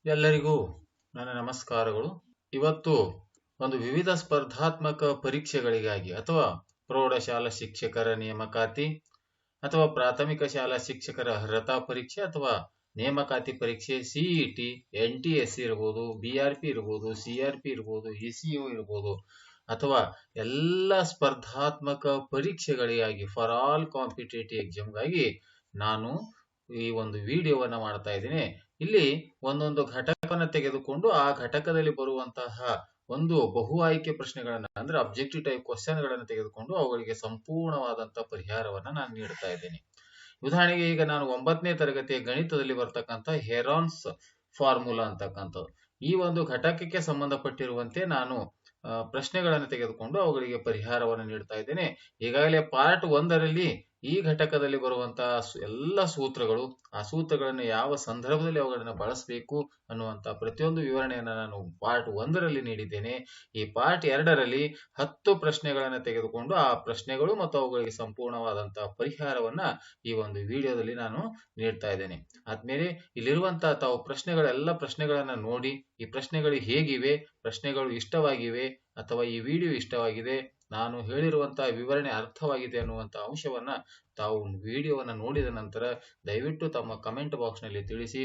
ಎಲ್ಲರಿಗೂ ನನ್ನ ನಮಸ್ಕಾರಗಳು. ಇವತ್ತು ಒಂದು ವಿವಿಧ ಸ್ಪರ್ಧಾತ್ಮಕ ಪರೀಕ್ಷೆಗಳಿಗಾಗಿ ಅಥವಾ ಪ್ರೌಢಶಾಲಾ ಶಿಕ್ಷಕರ ನೇಮಕಾತಿ ಅಥವಾ ಪ್ರಾಥಮಿಕ ಶಾಲಾ ಶಿಕ್ಷಕರ ಅರ್ಹತಾ ಪರೀಕ್ಷೆ ಅಥವಾ ನೇಮಕಾತಿ ಪರೀಕ್ಷೆ ಸಿಇಟಿ, NTSC ಇರ್ಬೋದು, BRP ಇರ್ಬೋದು, CRP ಇರ್ಬೋದು, ECO ಇರ್ಬೋದು ಅಥವಾ ಎಲ್ಲ ಸ್ಪರ್ಧಾತ್ಮಕ ಪರೀಕ್ಷೆಗಳಿಗಾಗಿ ಫಾರ್ ಆಲ್ ಕಾಂಪಿಟೇಟಿವ್ ಎಕ್ಸಾಮ್ಗಾಗಿ ನಾನು ಈ ಒಂದು ವಿಡಿಯೋವನ್ನ ಮಾಡ್ತಾ ಇದ್ದೀನಿ. ಇಲ್ಲಿ ಒಂದೊಂದು ಘಟಕವನ್ನು ತೆಗೆದುಕೊಂಡು ಆ ಘಟಕದಲ್ಲಿ ಬರುವಂತಹ ಒಂದು ಬಹು ಆಯ್ಕೆ ಪ್ರಶ್ನೆಗಳನ್ನ ಅಂದ್ರೆ ಅಬ್ಜೆಕ್ಟಿವ್ ಟೈಪ್ ಕ್ವಶನ್ ಗಳನ್ನ ತೆಗೆದುಕೊಂಡು ಅವುಗಳಿಗೆ ಸಂಪೂರ್ಣವಾದಂತಹ ಪರಿಹಾರವನ್ನ ನಾನು ನೀಡ್ತಾ ಇದ್ದೀನಿ. ಉದಾಹರಣೆಗೆ ಈಗ ನಾನು 9ನೇ ತರಗತಿಯ ಗಣಿತದಲ್ಲಿ ಬರ್ತಕ್ಕಂಥ ಹೆರಾನ್ಸ್ ಫಾರ್ಮುಲಾ ಅಂತಕ್ಕಂಥದ್ದು ಈ ಒಂದು ಘಟಕಕ್ಕೆ ಸಂಬಂಧಪಟ್ಟಿರುವಂತೆ ನಾನು ಪ್ರಶ್ನೆಗಳನ್ನು ತೆಗೆದುಕೊಂಡು ಅವುಗಳಿಗೆ ಪರಿಹಾರವನ್ನು ನೀಡ್ತಾ ಇದ್ದೇನೆ. ಈಗಾಗಲೇ ಪಾರ್ಟ್ 1ರಲ್ಲಿ ಈ ಘಟಕದಲ್ಲಿ ಬರುವಂತಹ ಎಲ್ಲ ಸೂತ್ರಗಳು, ಆ ಸೂತ್ರಗಳನ್ನು ಯಾವ ಸಂದರ್ಭದಲ್ಲಿ ಅವುಗಳನ್ನು ಬಳಸಬೇಕು ಅನ್ನುವಂತಹ ಪ್ರತಿಯೊಂದು ವಿವರಣೆಯನ್ನು ನಾನು ಪಾರ್ಟ್ 1ರಲ್ಲಿ ನೀಡಿದ್ದೇನೆ. ಈ ಪಾರ್ಟ್ 2ರಲ್ಲಿ 10 ಪ್ರಶ್ನೆಗಳನ್ನು ತೆಗೆದುಕೊಂಡು ಆ ಪ್ರಶ್ನೆಗಳು ಮತ್ತು ಅವುಗಳಿಗೆ ಸಂಪೂರ್ಣವಾದಂತಹ ಪರಿಹಾರವನ್ನ ಈ ಒಂದು ವಿಡಿಯೋದಲ್ಲಿ ನಾನು ನೀಡ್ತಾ ಇದ್ದೇನೆ. ಆದ್ಮೇಲೆ ಇಲ್ಲಿರುವಂತಹ ತಾವು ಪ್ರಶ್ನೆಗಳೆಲ್ಲ ಪ್ರಶ್ನೆಗಳನ್ನ ನೋಡಿ ಈ ಪ್ರಶ್ನೆಗಳು ಹೇಗಿವೆ, ಪ್ರಶ್ನೆಗಳು ಇಷ್ಟವಾಗಿವೆ ಅಥವಾ ಈ ವಿಡಿಯೋ ಇಷ್ಟವಾಗಿದೆ, ನಾನು ಹೇಳಿರುವಂತಹ ವಿವರಣೆ ಅರ್ಥವಾಗಿದೆ ಅನ್ನುವಂತಹ ಅಂಶವನ್ನ ತಾವು ವಿಡಿಯೋವನ್ನ ನೋಡಿದ ನಂತರ ದಯವಿಟ್ಟು ತಮ್ಮ ಕಮೆಂಟ್ ಬಾಕ್ಸ್ ನಲ್ಲಿ ತಿಳಿಸಿ.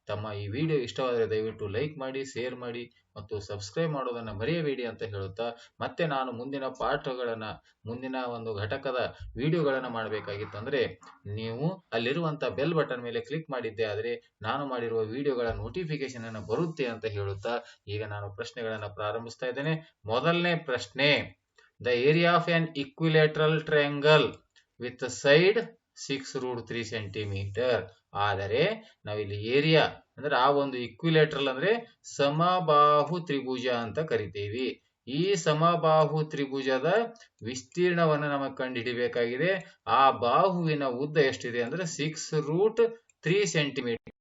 ತಮ್ಮ ಈ ವಿಡಿಯೋ ಇಷ್ಟವಾದರೆ ದಯವಿಟ್ಟು ಲೈಕ್ ಮಾಡಿ, ಶೇರ್ ಮಾಡಿ ಮತ್ತು ಸಬ್ಸ್ಕ್ರೈಬ್ ಮಾಡೋದನ್ನ ಮರೆಯಬೇಡಿ ಅಂತ ಹೇಳುತ್ತಾ, ಮತ್ತೆ ನಾನು ಮುಂದಿನ ಪಾಠಗಳನ್ನ ಮುಂದಿನ ಒಂದು ಘಟಕದ ವಿಡಿಯೋಗಳನ್ನ ಮಾಡಬೇಕಾಗಿತ್ತಂದ್ರೆ ನೀವು ಅಲ್ಲಿರುವಂತಹ ಬೆಲ್ ಬಟನ್ ಮೇಲೆ ಕ್ಲಿಕ್ ಮಾಡಿದ್ದೆ ಆದ್ರೆ ನಾನು ಮಾಡಿರುವ ವಿಡಿಯೋಗಳ ನೋಟಿಫಿಕೇಶನ್ ಅನ್ನ ಬರುತ್ತೆ ಅಂತ ಹೇಳುತ್ತಾ ಈಗ ನಾನು ಪ್ರಶ್ನೆಗಳನ್ನ ಪ್ರಾರಂಭಿಸ್ತಾ ಇದ್ದೇನೆ. ಮೊದಲನೇ ಪ್ರಶ್ನೆ, the area of an equilateral triangle with side 6√3 centimetre. ಆದರೆ ನಾವಿಲ್ಲಿ ಏರಿಯಾ ಅಂದ್ರೆ ಆ ಒಂದು ಇಕ್ವಿಲೇಟ್ರಲ್ ಅಂದ್ರೆ ಸಮಬಾಹು ತ್ರಿಭುಜ ಅಂತ ಕರಿತೀವಿ. ಈ ಸಮಬಾಹು ತ್ರಿಭುಜದ ವಿಸ್ತೀರ್ಣವನ್ನು ನಮಗೆ ಕಂಡುಹಿಡಿಯಬೇಕಾಗಿದೆ. ಆ ಬಾಹುವಿನ ಉದ್ದ ಎಷ್ಟಿದೆ ಅಂದ್ರೆ 6√3 ಸೆಂಟಿಮೀಟರ್.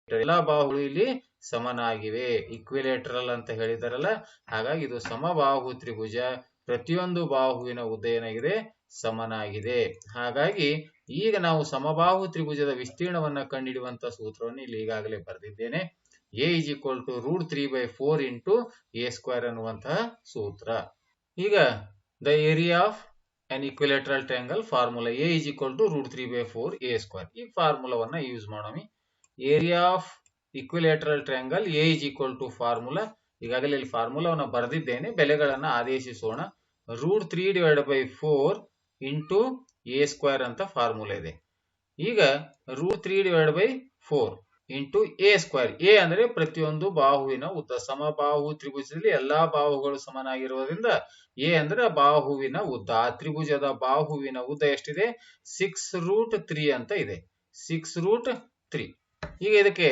ಎಲ್ಲಾ ಬಾಹುಗಳು ಇಲ್ಲಿ ಸಮನಾಗಿವೆ, ಇಕ್ವಿಲೇಟ್ರಲ್ ಅಂತ ಹೇಳಿದಾರಲ್ಲ, ಹಾಗಾಗಿ ಇದು ಸಮಬಾಹು ತ್ರಿಭುಜ. ಪ್ರತಿಯೊಂದು ಬಾಹುವಿನ ಉದ್ದ ಏನಾಗಿದೆ, ಸಮನಾಗಿದೆ. ಹಾಗಾಗಿ ಈಗ ನಾವು ಸಮಬಾಹು ತ್ರಿಭುಜದ ವಿಸ್ತೀರ್ಣವನ್ನ ಕಂಡುಹಿಡಿಯುವಂತಹ ಸೂತ್ರವನ್ನು ಇಲ್ಲಿ ಈಗಾಗಲೇ ಬರೆದಿದ್ದೇನೆ. A is equal to √3/4 into A² ಅನ್ನುವಂತಹ ಸೂತ್ರ. ಈಗ the area of an equilateral triangle formula A is equal to √3/4 A². ಈ ಫಾರ್ಮುಲಾವನ್ನ ಯೂಸ್ ಮಾಡೋಣ. Area of equilateral triangle A is equal to formula, ಈಗಾಗಲೇ ಇಲ್ಲಿ ಫಾರ್ಮುಲಾವನ್ನ ಬರೆದಿದ್ದೇನೆ, ಬೆಲೆಗಳನ್ನ ಆದೇಶಿಸೋಣ. √3/4 ಇಂಟು A² ಅಂತ ಫಾರ್ಮುಲಾ ಇದೆ. ಈಗ √3/4 ಇಂಟು A². A ಅಂದ್ರೆ ಪ್ರತಿಯೊಂದು ಬಾಹುವಿನ ಉದ್ದ. ಸಮಬಾಹು ತ್ರಿಭುಜದಲ್ಲಿ ಎಲ್ಲಾ ಬಾಹುಗಳು ಸಮನಾಗಿರುವುದರಿಂದ A ಅಂದ್ರೆ ಬಾಹುವಿನ ಉದ್ದ. ಆ ತ್ರಿಭುಜದ ಬಾಹುವಿನ ಉದ್ದ ಎಷ್ಟಿದೆ, 6√3 ಅಂತ ಇದೆ. 6√3. ಈಗ ಇದಕ್ಕೆ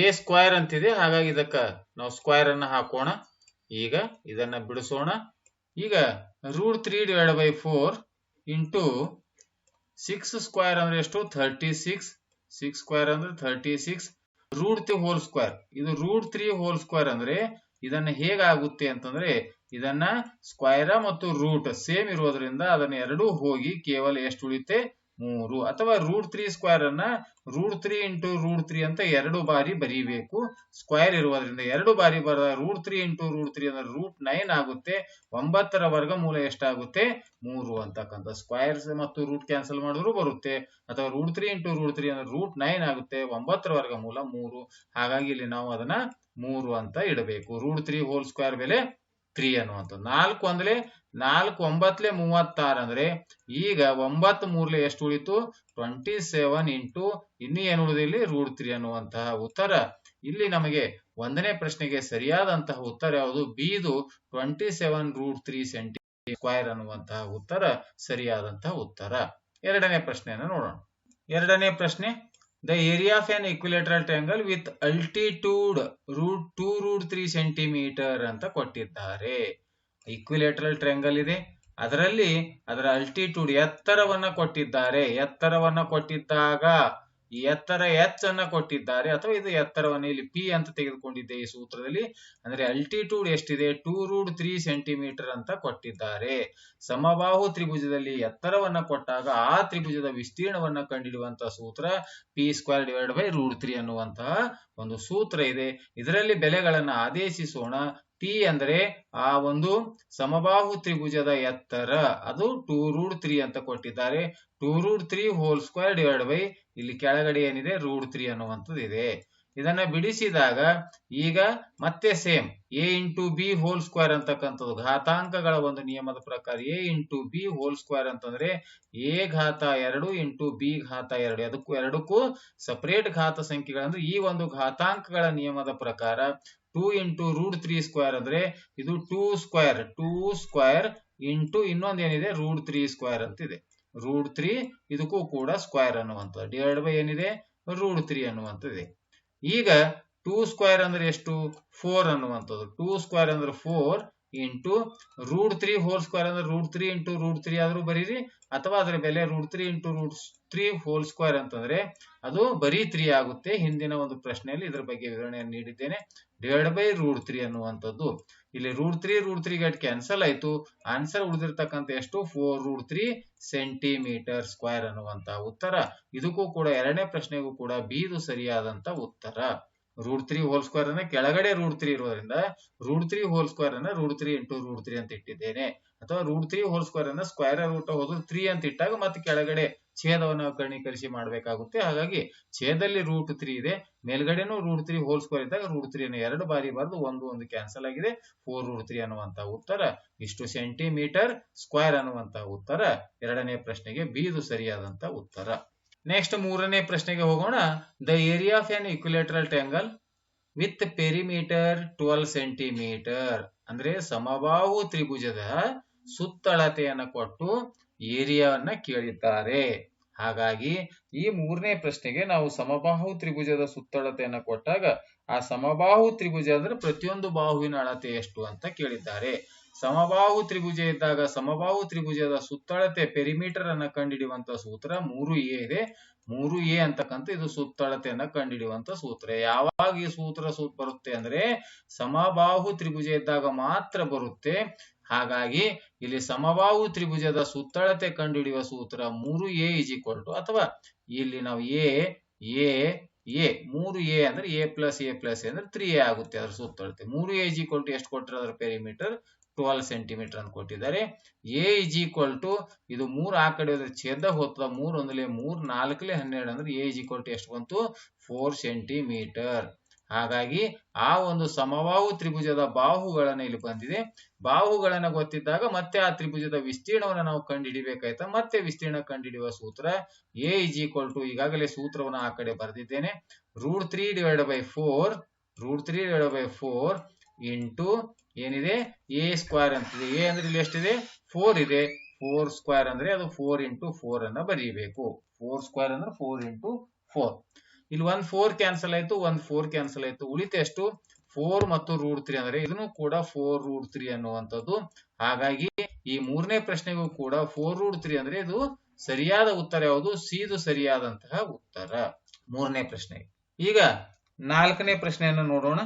A² ಅಂತಿದೆ, ಹಾಗಾಗಿ ಇದಕ್ಕ ನಾವು ಸ್ಕ್ವೇರ್ ಅನ್ನ ಹಾಕೋಣ. ಈಗ ಇದನ್ನ ಬಿಡಿಸೋಣ. ಈಗ √3/4 ಇಂಟು 6² ಅಂದ್ರೆ ಎಷ್ಟು, 36. 6² ಅಂದ್ರೆ 36. √3² ಇದು √3² ಅಂದ್ರೆ ಇದನ್ನ ಹೇಗಾಗುತ್ತೆ ಅಂತಂದ್ರೆ ಇದನ್ನ ಸ್ಕ್ವೇರ್ ಮತ್ತು ರೂಟ್ ಸೇಮ್ ಇರೋದ್ರಿಂದ ಅದನ್ನ ಎರಡು ಹೋಗಿ ಕೇವಲ ಎಷ್ಟು ಉಳಿಯುತ್ತೆ, 3. ಅಥವಾ √3² ಅನ್ನ √3 ಇಂಟು √3 ಅಂತ 2 ಬಾರಿ ಬರೀಬೇಕು. ಸ್ಕ್ವೇರ್ ಇರುವುದರಿಂದ 2 ಬಾರಿ ಬರೆದ √3 ಇಂಟು √3 ಅಂದ್ರೆ √9 ಆಗುತ್ತೆ. 9ರ ವರ್ಗಮೂಲ ಎಷ್ಟಾಗುತ್ತೆ, 3 ಅಂತಕ್ಕಂಥ. ಸ್ಕ್ವೇರ್ಸ್ ಮತ್ತು ರೂಟ್ ಕ್ಯಾನ್ಸಲ್ ಮಾಡಿದ್ರು ಬರುತ್ತೆ. ಅಥವಾ √3 ಇಂಟು √3 ಅಂದ್ರೆ √9 ಆಗುತ್ತೆ. 9ರ ವರ್ಗಮೂಲ 3. ಹಾಗಾಗಿ ಇಲ್ಲಿ ನಾವು ಅದನ್ನ 3 ಅಂತ ಇಡಬೇಕು. √3² ಬೆಲೆ 3 ಅನ್ನುವಂಥದ್ದು. 4 ಅಂದ್ರೆ 4 9 36 ಅಂದ್ರೆ ಈಗ 9 3 ಎಷ್ಟು ಉಳಿತು, 27 ಇಂಟು ಇನ್ನೂ ಏನು ಉಳಿದು ಇಲ್ಲಿ √3 ಅನ್ನುವಂತಹ ಉತ್ತರ. ಇಲ್ಲಿ ನಮಗೆ 1ನೇ ಪ್ರಶ್ನೆಗೆ ಸರಿಯಾದಂತಹ ಉತ್ತರ ಯಾವುದು, ಬಿದು 27√3 ಸೆಂಟಿಮೀಟರ್ ಅನ್ನುವಂತಹ ಉತ್ತರ ಸರಿಯಾದಂತಹ ಉತ್ತರ. 2ನೇ ಪ್ರಶ್ನೆಯನ್ನು ನೋಡೋಣ. 2ನೇ ಪ್ರಶ್ನೆ, the area of on equilateral triangle with altitude √2√3 centimetre ಅಂತ ಕೊಟ್ಟಿದ್ದಾರೆ. ಇಕ್ವಿಲೇಟರಲ್ ಟ್ರಯಾಂಗಲ್ ಇದೆ, ಅದರಲ್ಲಿ ಅದರ ಅಲ್ಟಿಟ್ಯೂಡ್ ಎತ್ತರವನ್ನ ಕೊಟ್ಟಿದ್ದಾರೆ. ಎತ್ತರವನ್ನ ಕೊಟ್ಟಿದ್ದಾಗ ಈ ಎತ್ತರ ಎಚ್ ಅನ್ನ ಕೊಟ್ಟಿದ್ದಾರೆ, ಅಥವಾ ಇದು ಎತ್ತರವನ್ನು ಇಲ್ಲಿ ಪಿ ಅಂತ ತೆಗೆದುಕೊಂಡಿದ್ದೆ ಈ ಸೂತ್ರದಲ್ಲಿ. ಅಂದ್ರೆ ಅಲ್ಟಿಟ್ಯೂಡ್ ಎಷ್ಟಿದೆ, 2√3 ಸೆಂಟಿಮೀಟರ್ ಅಂತ ಕೊಟ್ಟಿದ್ದಾರೆ. ಸಮಬಾಹು ತ್ರಿಭುಜದಲ್ಲಿ ಎತ್ತರವನ್ನ ಕೊಟ್ಟಾಗ ಆ ತ್ರಿಭುಜದ ವಿಸ್ತೀರ್ಣವನ್ನ ಕಂಡುಹಿಡಿಯುವಂತಹ ಸೂತ್ರ p²/√3 ಅನ್ನುವಂತಹ ಒಂದು ಸೂತ್ರ ಇದೆ. ಇದರಲ್ಲಿ ಬೆಲೆಗಳನ್ನ ಆದೇಶಿಸೋಣ. ಟಿ ಅಂದ್ರೆ ಆ ಒಂದು ಸಮಬಾಹು ತ್ರಿಭುಜದ ಎತ್ತರ, ಅದು 2√3 ಅಂತ ಕೊಟ್ಟಿದ್ದಾರೆ. 2√3² ಇಲ್ಲಿ ಕೆಳಗಡೆ ಏನಿದೆ √3 ಅನ್ನುವಂಥದ್ದು ಇದೆ. ಇದನ್ನ ಬಿಡಿಸಿದಾಗ ಈಗ ಮತ್ತೆ same a into B whole square ಅಂತಕ್ಕಂಥದ್ದು ಘಾತಾಂಕಗಳ ಒಂದು ನಿಯಮದ ಪ್ರಕಾರ a into B whole square ಅಂತಂದ್ರೆ a ಘಾತ 2 ಇಂಟು ಬಿ ಘಾತ 2, ಅದಕ್ಕೂ ಎರಡಕ್ಕೂ ಸಪರೇಟ್ ಘಾತ ಸಂಖ್ಯೆಗಳಂದ್ರೆ ಈ ಒಂದು ಘಾತಾಂಕಗಳ ನಿಯಮದ ಪ್ರಕಾರ 2 ಇಂಟು √3² ಅಂದ್ರೆ ಇದು 2² ಇಂಟು ಇನ್ನೊಂದೇನಿದೆ √3² ಅಂತಿದೆ. √3 ಇದಕ್ಕೂ ಕೂಡ ಸ್ಕ್ವೇರ್ ಅನ್ನುವಂಥದ್ದು ಡಿವೈಡ್ ಬೈ ಏನಿದೆ √3 ಅನ್ನುವಂಥದ್ದು. ಈಗ 2² ಅಂದ್ರೆ ಎಷ್ಟು, 4 ಅನ್ನುವಂಥದ್ದು. 2² ಅಂದ್ರೆ 4 ಇಂಟು √3 ಹೋಲ್ ಸ್ಕ್ವೇರ್ ಅಂದ್ರೆ √3 ಇಂಟು √3 ಆದ್ರೂ ಬರೀರಿ, ಅಥವಾ ಅದರ ಬೆಲೆ √3 ಇಂಟು √3 ಹೋಲ್ ಸ್ಕ್ವೇರ್ ಅಂತಂದ್ರೆ ಅದು ಬರೀ 3 ಆಗುತ್ತೆ. ಹಿಂದಿನ ಒಂದು ಪ್ರಶ್ನೆಯಲ್ಲಿ ಇದರ ಬಗ್ಗೆ ವಿವರಣೆಯನ್ನು ನೀಡಿದ್ದೇನೆ. ಡಿವೈಡ್ ಬೈ √3 ಅನ್ನುವಂಥದ್ದು. ಇಲ್ಲಿ √3 ಗೇಟ್ ಕ್ಯಾನ್ಸಲ್ ಆಯ್ತು. ಆನ್ಸರ್ ಉಳಿದಿರ್ತಕ್ಕಂಥ ಎಷ್ಟು, 4√3 ಸೆಂಟಿಮೀಟರ್ ಸ್ಕ್ವೇರ್ ಅನ್ನುವಂತ ಉತ್ತರ. ಇದಕ್ಕೂ ಕೂಡ ಎರಡನೇ ಪ್ರಶ್ನೆಗೂ ಕೂಡ ಬಿ ಇದು ಸರಿಯಾದಂತ ಉತ್ತರ. √3 ಹೋಲ್ ಸ್ಕ್ವೇರ್ ಅನ್ನ ಕೆಳಗಡೆ √3 ಇರೋದ್ರಿಂದ √3 ಹೋಲ್ ಸ್ಕ್ವೇರ್ ಅನ್ನ √3 ಇಂಟು √3 ಅಂತ ಇಟ್ಟಿದ್ದೇನೆ, ಅಥವಾ √3 ಹೋಲ್ ಸ್ಕ್ವೇರ್ ಅನ್ನ ಸ್ಕ್ವೇರ್ ರೂಟ್ ಹೋದ್ರು 3 ಅಂತ ಇಟ್ಟಾಗ ಮತ್ತೆ ಕೆಳಗಡೆ ಛೇದವನ್ನು ಕರ್ಣೀಕರಿಸಿ ಮಾಡಬೇಕಾಗುತ್ತೆ. ಹಾಗಾಗಿ ಛೇದಲ್ಲಿ √3 ಇದೆ, ಮೇಲ್ಗಡೆನೂ √3 ಹೋಲ್ ಸ್ಕ್ವೇರ್ ಇದ್ದಾಗ √3 ಅನ್ನು 2 ಬಾರಿ ಬರೆದು ಒಂದು ಕ್ಯಾನ್ಸಲ್ ಆಗಿದೆ. 4√3 ಅನ್ನುವಂತ ಉತ್ತರ ಇಷ್ಟು ಸೆಂಟಿಮೀಟರ್ ಸ್ಕ್ವೇರ್ ಅನ್ನುವಂತ ಉತ್ತರ. ಎರಡನೇ ಪ್ರಶ್ನೆಗೆ ಬಿ ಇದು ಸರಿಯಾದಂತ ಉತ್ತರ. ನೆಕ್ಸ್ಟ್ ಮೂರನೇ ಪ್ರಶ್ನೆಗೆ ಹೋಗೋಣ. The area of N equilateral triangle with perimeter 12 centimetre ಅಂದ್ರೆ ಸಮಬಾಹು ತ್ರಿಭುಜದ ಸುತ್ತಳತೆಯನ್ನು ಕೊಟ್ಟು ಏರಿಯಾವನ್ನ ಕೇಳಿದ್ದಾರೆ. ಹಾಗಾಗಿ ಈ ಮೂರನೇ ಪ್ರಶ್ನೆಗೆ ನಾವು ಸಮಬಾಹು ತ್ರಿಭುಜದ ಸುತ್ತಳತೆಯನ್ನು ಕೊಟ್ಟಾಗ ಆ ಸಮಬಾಹು ತ್ರಿಭುಜ ಅಂದ್ರೆ ಪ್ರತಿಯೊಂದು ಬಾಹುವಿನ ಅಳತೆ ಎಷ್ಟು ಅಂತ ಕೇಳಿದ್ದಾರೆ. ಸಮಬಾಹು ತ್ರಿಭುಜ ಇದ್ದಾಗ ಸಮಬಾಹು ತ್ರಿಭುಜದ ಸುತ್ತಳತೆ ಪೆರಿಮೀಟರ್ ಅನ್ನ ಕಂಡುಹಿಡಿಯುವಂತ ಸೂತ್ರ 3a ಇದೆ. 3a ಅಂತಕ್ಕಂಥ ಇದು ಸುತ್ತಳತೆಯನ್ನ ಕಂಡುಹಿಡಿಯುವಂತ ಸೂತ್ರ. ಯಾವಾಗ ಈ ಸೂತ್ರ ಬರುತ್ತೆ ಅಂದ್ರೆ ಸಮಬಾಹು ತ್ರಿಭುಜ ಇದ್ದಾಗ ಮಾತ್ರ ಬರುತ್ತೆ. ಹಾಗಾಗಿ ಇಲ್ಲಿ ಸಮಬಾಹು ತ್ರಿಭುಜದ ಸುತ್ತಳತೆ ಕಂಡುಹಿಡಿಯುವ ಸೂತ್ರ 3a = ಅಥವಾ ಇಲ್ಲಿ ನಾವು a 3a ಅಂದ್ರೆ a ಪ್ಲಸ್ ಅಂದ್ರೆ 3a ಆಗುತ್ತೆ ಅದರ ಸುತ್ತಳತೆ. 3a = ಎಷ್ಟು ಕೊಟ್ಟರೆ ಅದರ ಪೆರಿಮೀಟರ್ 12 ಸೆಂಟಿಮೀಟರ್ ಅಂತ ಕೊಟ್ಟಿದ್ದಾರೆ. a = ಇದು 3 ಆ ಕಡೆ ಹೋದ್ರೆ ಛೇದ ಹೋಗ್ತದ, 3 1 3 4 12 ಅಂದ್ರೆ a = ಎಷ್ಟು ಬಂತು 4 ಸೆಂಟಿಮೀಟರ್. ಹಾಗಾಗಿ ಆ ಒಂದು ಸಮಬಾಹು ತ್ರಿಭುಜದ ಬಾಹುಗಳನ್ನ ಇಲ್ಲಿ ಬಂದಿದೆ. ಬಾಹುಗಳನ್ನ ಗೊತ್ತಿದ್ದಾಗ ಮತ್ತೆ ಆ ತ್ರಿಭುಜದ ವಿಸ್ತೀರ್ಣವನ್ನು ನಾವು ಕಂಡುಹಿಡಿಬೇಕಾಯ್ತಾ. ಮತ್ತೆ ವಿಸ್ತೀರ್ಣ ಕಂಡುಹಿಡಿಯುವ ಸೂತ್ರ a = ಈಗಾಗಲೇ ಸೂತ್ರವನ್ನು ಆ ಕಡೆ ಬರೆದಿದ್ದೇನೆ. √3/4 ಇಂಟು ಏನಿದೆ a² ಅಂತಿದೆ. a ಅಂದ್ರೆ ಇಲ್ಲಿ ಎಷ್ಟಿದೆ 4 ಇದೆ. 4² ಅಂದ್ರೆ ಅದು 4 ಇಂಟು 4 ಅನ್ನ ಬರೀಬೇಕು. 4² ಅಂದ್ರೆ 4 ಇಂಟು 4. ಇಲ್ಲಿ 1 4 ಕ್ಯಾನ್ಸಲ್ ಆಯ್ತು, 1 4 ಕ್ಯಾನ್ಸಲ್ ಆಯ್ತು. ಉಳಿತ ಎಷ್ಟು 4 ಮತ್ತು √3 ಅಂದ್ರೆ ಇದನ್ನು ಕೂಡ 4√3 ಅನ್ನುವಂಥದ್ದು. ಹಾಗಾಗಿ ಈ ಮೂರನೇ ಪ್ರಶ್ನೆಗೂ ಕೂಡ 4√3 ಅಂದ್ರೆ ಇದು ಸರಿಯಾದ ಉತ್ತರ ಯಾವುದು, ಸಿ ಇದು ಸರಿಯಾದಂತಹ ಉತ್ತರ ಮೂರನೇ ಪ್ರಶ್ನೆ. ಈಗ ನಾಲ್ಕನೇ ಪ್ರಶ್ನೆಯನ್ನು ನೋಡೋಣ.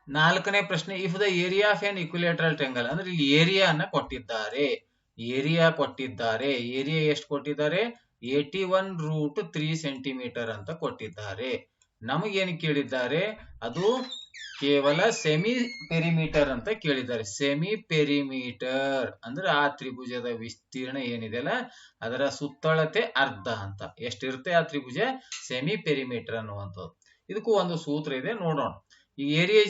ನಾಲ್ಕನೇ ಪ್ರಶ್ನೆ, if the area of N equilateral triangle ಅಂದ್ರೆ ಇಲ್ಲಿ ಏರಿಯಾ ಅನ್ನ ಕೊಟ್ಟಿದ್ದಾರೆ. ಏರಿಯಾ ಎಷ್ಟು ಕೊಟ್ಟಿದ್ದಾರೆ 81√3 ಸೆಂಟಿಮೀಟರ್ ಅಂತ ಕೊಟ್ಟಿದ್ದಾರೆ. ನಮಗೇನು ಕೇಳಿದ್ದಾರೆ, ಅದು ಕೇವಲ ಸೆಮಿ ಪೆರಿಮೀಟರ್ ಅಂತ ಕೇಳಿದ್ದಾರೆ. ಸೆಮಿ ಪೆರಿಮೀಟರ್ ಅಂದ್ರೆ ಆ ತ್ರಿಭುಜದ ವಿಸ್ತೀರ್ಣ ಏನಿದೆಯಲ್ಲ ಅದರ ಸುತ್ತಳತೆ ಅರ್ಧ ಅಂತ. ಎಷ್ಟಿರುತ್ತೆ ಆ ತ್ರಿಭುಜ ಸೆಮಿ ಪೆರಿಮೀಟರ್ ಅನ್ನುವಂಥದ್ದು. ಇದಕ್ಕೂ ಒಂದು ಸೂತ್ರ ಇದೆ, ನೋಡೋಣ. ಈ ಏರಿಯಾ =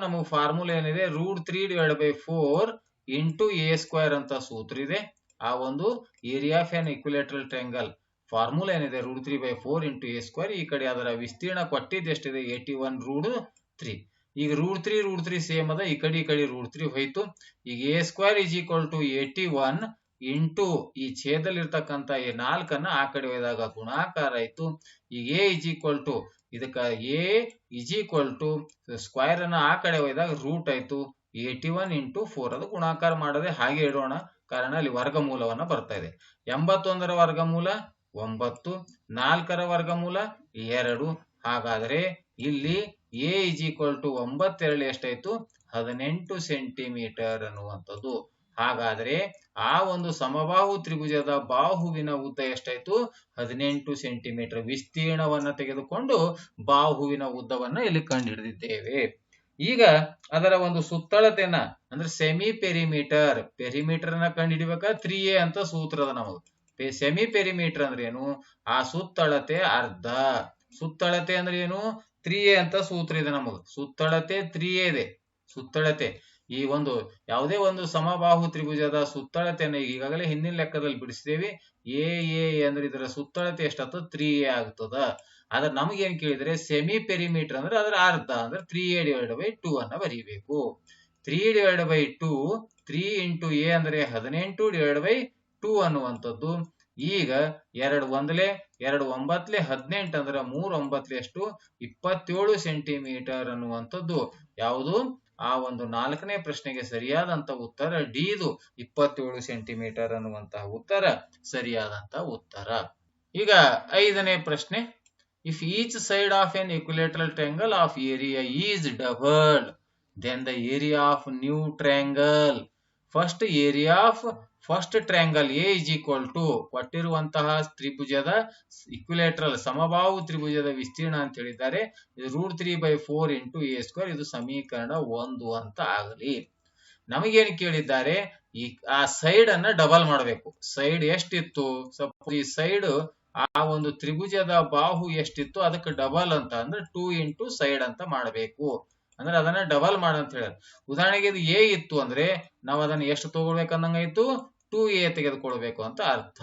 ನಮಗೆ ಫಾರ್ಮುಲಾ ಏನಿದೆ √3/4 ಇಂಟು a² ಅಂತ ಸೂತ್ರ ಇದೆ. ಆ ಒಂದು area of N equilateral triangle formula ಏನಿದೆ √3/4 ಇಂಟು a². ಈ ಕಡೆ ಅದರ ವಿಸ್ತೀರ್ಣ ಕೊಟ್ಟಿದ್ದು ಎಷ್ಟಿದೆ 81√3. ಈಗ √3 ಸೇಮ್ ಅದ, ಈ ಕಡೆ √3 ಹೋಯ್ತು. ಈಗ a² = 81 ಇಂಟು ಈ ಛೇದಲ್ಲಿರ್ತಕ್ಕಂಥ 4 ಅನ್ನ ಆ ಕಡೆ ಹೋದಾಗ ಗುಣಾಕಾರ ಆಯ್ತು. ಈಗ a = ಇದಕ್ಕ a ಸ್ಕ್ವೇರ್ ಅನ್ನ ಆ ಕಡೆ ಹೋದಾಗ ರೂಟ್ ಆಯ್ತು. 81 ಇಂಟು 4 ಅದು ಗುಣಾಕಾರ ಮಾಡದೆ ಹಾಗೆ ಇಡೋಣ, ಕಾರಣ ಅಲ್ಲಿ ವರ್ಗಮೂಲವನ್ನ ಬರ್ತಾ ಇದೆ. 81ರ ವರ್ಗಮೂಲ 9, 4ರ ವರ್ಗಮೂಲ 2. ಹಾಗಾದ್ರೆ ಇಲ್ಲಿ ಎ ಇಸ್ ಈಕ್ವಲ್ ಟು 9 2 ಎಷ್ಟಾಯ್ತು 18 ಸೆಂಟಿಮೀಟರ್ ಅನ್ನುವಂಥದ್ದು. ಹಾಗಾದ್ರೆ ಆ ಒಂದು ಸಮಬಾಹು ತ್ರಿಭುಜದ ಬಾಹುವಿನ ಉದ್ದ ಎಷ್ಟಾಯ್ತು 18 ಸೆಂಟಿಮೀಟರ್. ವಿಸ್ತೀರ್ಣವನ್ನ ತೆಗೆದುಕೊಂಡು ಬಾಹುವಿನ ಉದ್ದವನ್ನ ಇಲ್ಲಿ ಕಂಡುಹಿಡಿದಿದ್ದೇವೆ. ಈಗ ಅದರ ಒಂದು ಸುತ್ತಳತೆನ ಅಂದ್ರೆ ಸೆಮಿ ಪೆರಿಮೀಟರ್, ಪೆರಿಮೀಟರ್ ನ ಕಂಡುಹಿಡಿಬೇಕಾ 3a ಅಂತ ಸೂತ್ರ ಅದ ನಮಗ. ಸೆಮಿ ಪೆರಿಮೀಟರ್ ಅಂದ್ರೆ ಏನು, ಆ ಸುತ್ತಳತೆ ಅರ್ಧ. ಸುತ್ತಳತೆ ಅಂದ್ರೆ ಏನು 3a ಅಂತ ಸೂತ್ರ ಇದೆ ನಮಗ. ಸುತ್ತಳತೆ 3a ಇದೆ. ಸುತ್ತಳತೆ ಈ ಒಂದು ಯಾವುದೇ ಒಂದು ಸಮಬಾಹು ತ್ರಿಭುಜದ ಸುತ್ತಳತೆಯನ್ನು ಈಗಾಗಲೇ ಹಿಂದಿನ ಲೆಕ್ಕದಲ್ಲಿ ಬಿಡಿಸಿದೇವಿ. ಎ ಅಂದ್ರೆ ಇದರ ಸುತ್ತಳತೆ ಎಷ್ಟಾಗ್ತದ 3a ಆಗ್ತದ. ಆದ್ರೆ ನಮಗೇನ್ ಕೇಳಿದ್ರೆ ಸೆಮಿ ಪೆರಿಮೀಟರ್ ಅಂದ್ರೆ ಅದರ ಅರ್ಧ ಅಂದ್ರೆ 3a/2 ಅನ್ನ ಬರೀಬೇಕು. 3/2 3 ಇಂಟು a ಅಂದ್ರೆ 18/2 ಅನ್ನುವಂಥದ್ದು. ಈಗ 2 1 2 9 18 ಅಂದ್ರೆ 3 9 ಎಷ್ಟು 27 ಸೆಂಟಿಮೀಟರ್ ಅನ್ನುವಂಥದ್ದು ಯಾವುದು ಆ ಒಂದು 4ನೇ ಪ್ರಶ್ನೆಗೆ ಸರಿಯಾದಂತ ಉತ್ತರ ಡಿ. ಇದು 27 ಸೆಂಟಿಮೀಟರ್ ಅನ್ನುವಂತಹ ಉತ್ತರ ಸರಿಯಾದಂತ ಉತ್ತರ. ಈಗ 5ನೇ ಪ್ರಶ್ನೆ, if each side of N equilateral triangle of area is doubled, then the area of new triangle. First area of first triangle A is equal to ಕೊಟ್ಟಿರುವಂತಹ ತ್ರಿಭುಜದ ಇಕ್ವಿಲೇಟರಲ್ ಸಮಬಾಹು ತ್ರಿಭುಜದ ವಿಸ್ತೀರ್ಣ ಅಂತ ಹೇಳಿದ್ದಾರೆ. ಇದು √3/4 ಇಂಟು a². ಇದು ಸಮೀಕರಣ 1 ಅಂತ ಆಗಲಿ. ನಮಗೇನು ಕೇಳಿದ್ದಾರೆ, ಆ ಸೈಡ್ ಅನ್ನ ಡಬಲ್ ಮಾಡಬೇಕು. ಸೈಡ್ ಎಷ್ಟಿತ್ತು, ಸಪೋಸ್ ಈ ಸೈಡ್ ಆ ಒಂದು ತ್ರಿಭುಜದ ಬಾಹು ಎಷ್ಟಿತ್ತು ಅದಕ್ಕೆ ಡಬಲ್ ಅಂತ ಅಂದ್ರೆ 2 ಇಂಟು ಸೈಡ್ ಅಂತ ಮಾಡಬೇಕು. ಅಂದ್ರೆ ಅದನ್ನ ಡಬಲ್ ಮಾಡಂತ ಹೇಳಿದ್ರೆ, ಉದಾಹರಣೆಗೆ ಇದು ಎ ಇತ್ತು ಅಂದ್ರೆ ನಾವು ಅದನ್ನ ಎಷ್ಟು ತಗೊಳ್ಬೇಕಂದಂಗಾಯ್ತು 2a ತೆಗೆದುಕೊಳ್ಬೇಕು ಅಂತ ಅರ್ಥ.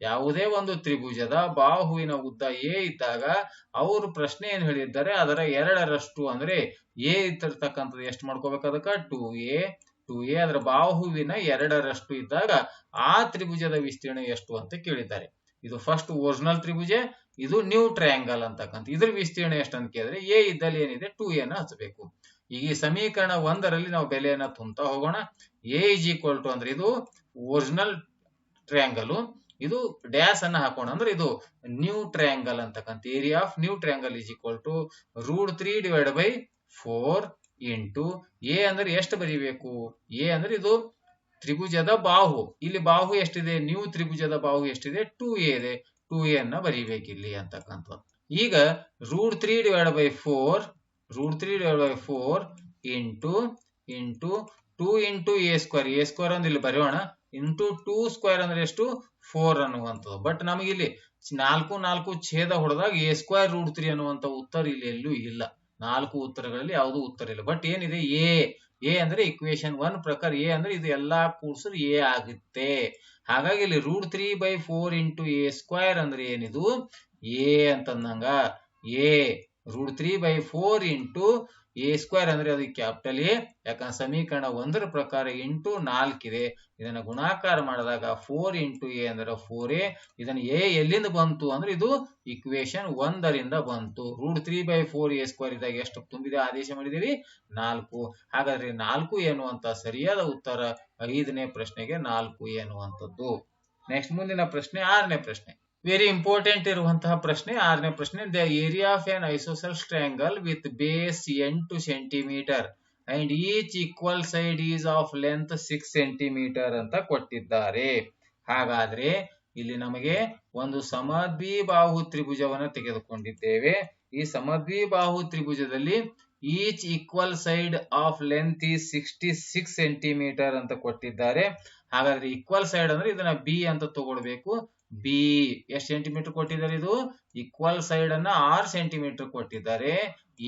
ಯಾವುದೇ ಒಂದು ತ್ರಿಭುಜದ ಬಾಹುವಿನ ಉದ್ದ ಎ ಇದ್ದಾಗ ಅವರು ಪ್ರಶ್ನೆ ಏನ್ ಹೇಳಿದ್ದಾರೆ, ಅದರ 2ರಷ್ಟು ಅಂದ್ರೆ ಎ ಇರ್ತಕ್ಕಂಥದ್ದು ಎಷ್ಟು ಮಾಡ್ಕೋಬೇಕು ಅದಕ್ಕ 2a ಅದರ ಬಾಹುವಿನ 2ರಷ್ಟು ಇದ್ದಾಗ ಆ ತ್ರಿಭುಜದ ವಿಸ್ತೀರ್ಣ ಎಷ್ಟು ಅಂತ ಕೇಳಿದ್ದಾರೆ. ಇದು ಫಸ್ಟ್ ಒರಿಜಿನಲ್ ತ್ರಿಭುಜ, ಇದು ನ್ಯೂ ಟ್ರಯಾಂಗಲ್ ಅಂತಕ್ಕಂಥ. ಇದ್ರ ವಿಸ್ತೀರ್ಣ ಎಷ್ಟು ಅಂತ ಕೇಳಿದ್ರೆ ಎ ಇದ್ದಲ್ಲಿ ಏನಿದೆ 2a ನ ಹಚ್ಚಬೇಕು. ಈಗ ಈ ಸಮೀಕರಣ 1ರಲ್ಲಿ ನಾವು ಬೆಲೆಯನ್ನ ತುಂಬ್ತಾ ಹೋಗೋಣ. ಎ ಇಸ್ ಈಕ್ವಲ್ ಟು ಅಂದ್ರೆ ಇದು ಒರಿಜಿನಲ್ ಟ್ರಯಾಂಗಲ್, ಇದು ಡ್ಯಾಶ್ ಅನ್ನ ಹಾಕೋಣ ಅಂದ್ರೆ ಇದು ನ್ಯೂ ಟ್ರಯಾಂಗಲ್ ಅಂತಕ್ಕಂಥ. Area of new triangle is equal to √3/4 into A ಅಂದ್ರೆ ಎಷ್ಟು ಬರೀಬೇಕು, ಎ ಅಂದ್ರೆ ಇದು ತ್ರಿಭುಜದ ಬಾಹು. ಇಲ್ಲಿ ಬಾಹು ಎಷ್ಟಿದೆ, ನ್ಯೂ ತ್ರಿಭುಜದ ಬಾಹು ಎಷ್ಟಿದೆ 2a ಇದೆ. 2a ಅನ್ನ ಬರೀಬೇಕಿಲ್ಲಿ ಅಂತಕ್ಕಂಥ. ಈಗ √3/4 ಇಂಟು 2 ಇಂಟು a² ಅಂದ್ರೆ ಇಲ್ಲಿ ಬರೆಯೋಣ. ಇಂಟು 2² ಅಂದ್ರೆ ಎಷ್ಟು 4 ಅನ್ನುವಂಥದ್ದು. ಬಟ್ ನಮಗಿಲ್ಲಿ 4 ಛೇದ ಹೊಡೆದಾಗ a² √3 ಅನ್ನುವಂಥ ಉತ್ತರ ಇಲ್ಲಿ ಎಲ್ಲೂ ಇಲ್ಲ. 4 ಉತ್ತರಗಳಲ್ಲಿ ಯಾವುದೂ ಉತ್ತರ ಇಲ್ಲ. ಬಟ್ ಏನಿದೆ ಎ ಅಂದ್ರೆ ಇಕ್ವೇಶನ್ 1 ಪ್ರಕಾರ ಎ ಅಂದ್ರೆ ಇದು ಎಲ್ಲಾ ಕೂಡ್ಸಿದ್ರೆ ಎ ಆಗುತ್ತೆ. ಹಾಗಾಗಿ ಇಲ್ಲಿ √3/4 ಇಂಟು a² ಅಂದ್ರೆ ಏನಿದು ಎ ಅಂತಂದಂಗ. ಎ √3/4 ಇಂಟು a² ಅಂದ್ರೆ ಅದು ಕ್ಯಾಪಿಟಲ್ ಎ. ಯಾಕಂದ್ರೆ ಸಮೀಕರಣ 1ರ ಪ್ರಕಾರ ಇಂಟು 4 ಇದೆ. ಇದನ್ನ ಗುಣಾಕಾರ ಮಾಡಿದಾಗ 4 ಇಂಟು ಎ ಅಂದ್ರೆ 4a. ಇದನ್ನ ಎ ಎಲ್ಲಿಂದ ಬಂತು ಅಂದ್ರೆ ಇದು ಇಕ್ವೇಶನ್ 1ರಿಂದ ಬಂತು. √3/4 a² ಇದ್ದಾಗ ಎಷ್ಟು ತುಂಬಿದೆ ಆದೇಶ ಮಾಡಿದೀವಿ 4. ಹಾಗಾದ್ರೆ 4 ಎನ್ನುವಂತ ಸರಿಯಾದ ಉತ್ತರ 5ನೇ ಪ್ರಶ್ನೆಗೆ 4 ಎನ್ನುವಂಥದ್ದು. ನೆಕ್ಸ್ಟ್ ಮುಂದಿನ ಪ್ರಶ್ನೆ 6ನೇ ಪ್ರಶ್ನೆ. ವೆರಿ ಇಂಪಾರ್ಟೆಂಟ್ ಇರುವಂತಹ ಪ್ರಶ್ನೆ 6ನೇ ಪ್ರಶ್ನೆ. The area of an isosceles triangle with base 8 centimetre and each equal side is of length 6 centimetre ಅಂತ ಕೊಟ್ಟಿದ್ದಾರೆ. ಹಾಗಾದ್ರೆ ಇಲ್ಲಿ ನಮಗೆ ಒಂದು ಸಮದ್ವಿಬಾಹು ತ್ರಿಭುಜವನ್ನ ತೆಗೆದುಕೊಂಡಿದ್ದೇವೆ. ಈ ಸಮದ್ವಿಬಾಹು ತ್ರಿಭುಜದಲ್ಲಿ each equal side of length is 66 centimetre ಅಂತ ಕೊಟ್ಟಿದ್ದಾರೆ. ಹಾಗಾದ್ರೆ ಈಕ್ವಲ್ ಸೈಡ್ ಅಂದ್ರೆ ಇದನ್ನ ಬಿ ಅಂತ ತಗೊಳ್ಬೇಕು. ಬಿ ಎಷ್ಟು ಸೆಂಟಿಮೀಟರ್ ಕೊಟ್ಟಿದ್ದಾರೆ, ಇದು ಈಕ್ವಲ್ ಸೈಡ್ ಅನ್ನ 6 ಸೆಂಟಿಮೀಟರ್ ಕೊಟ್ಟಿದ್ದಾರೆ.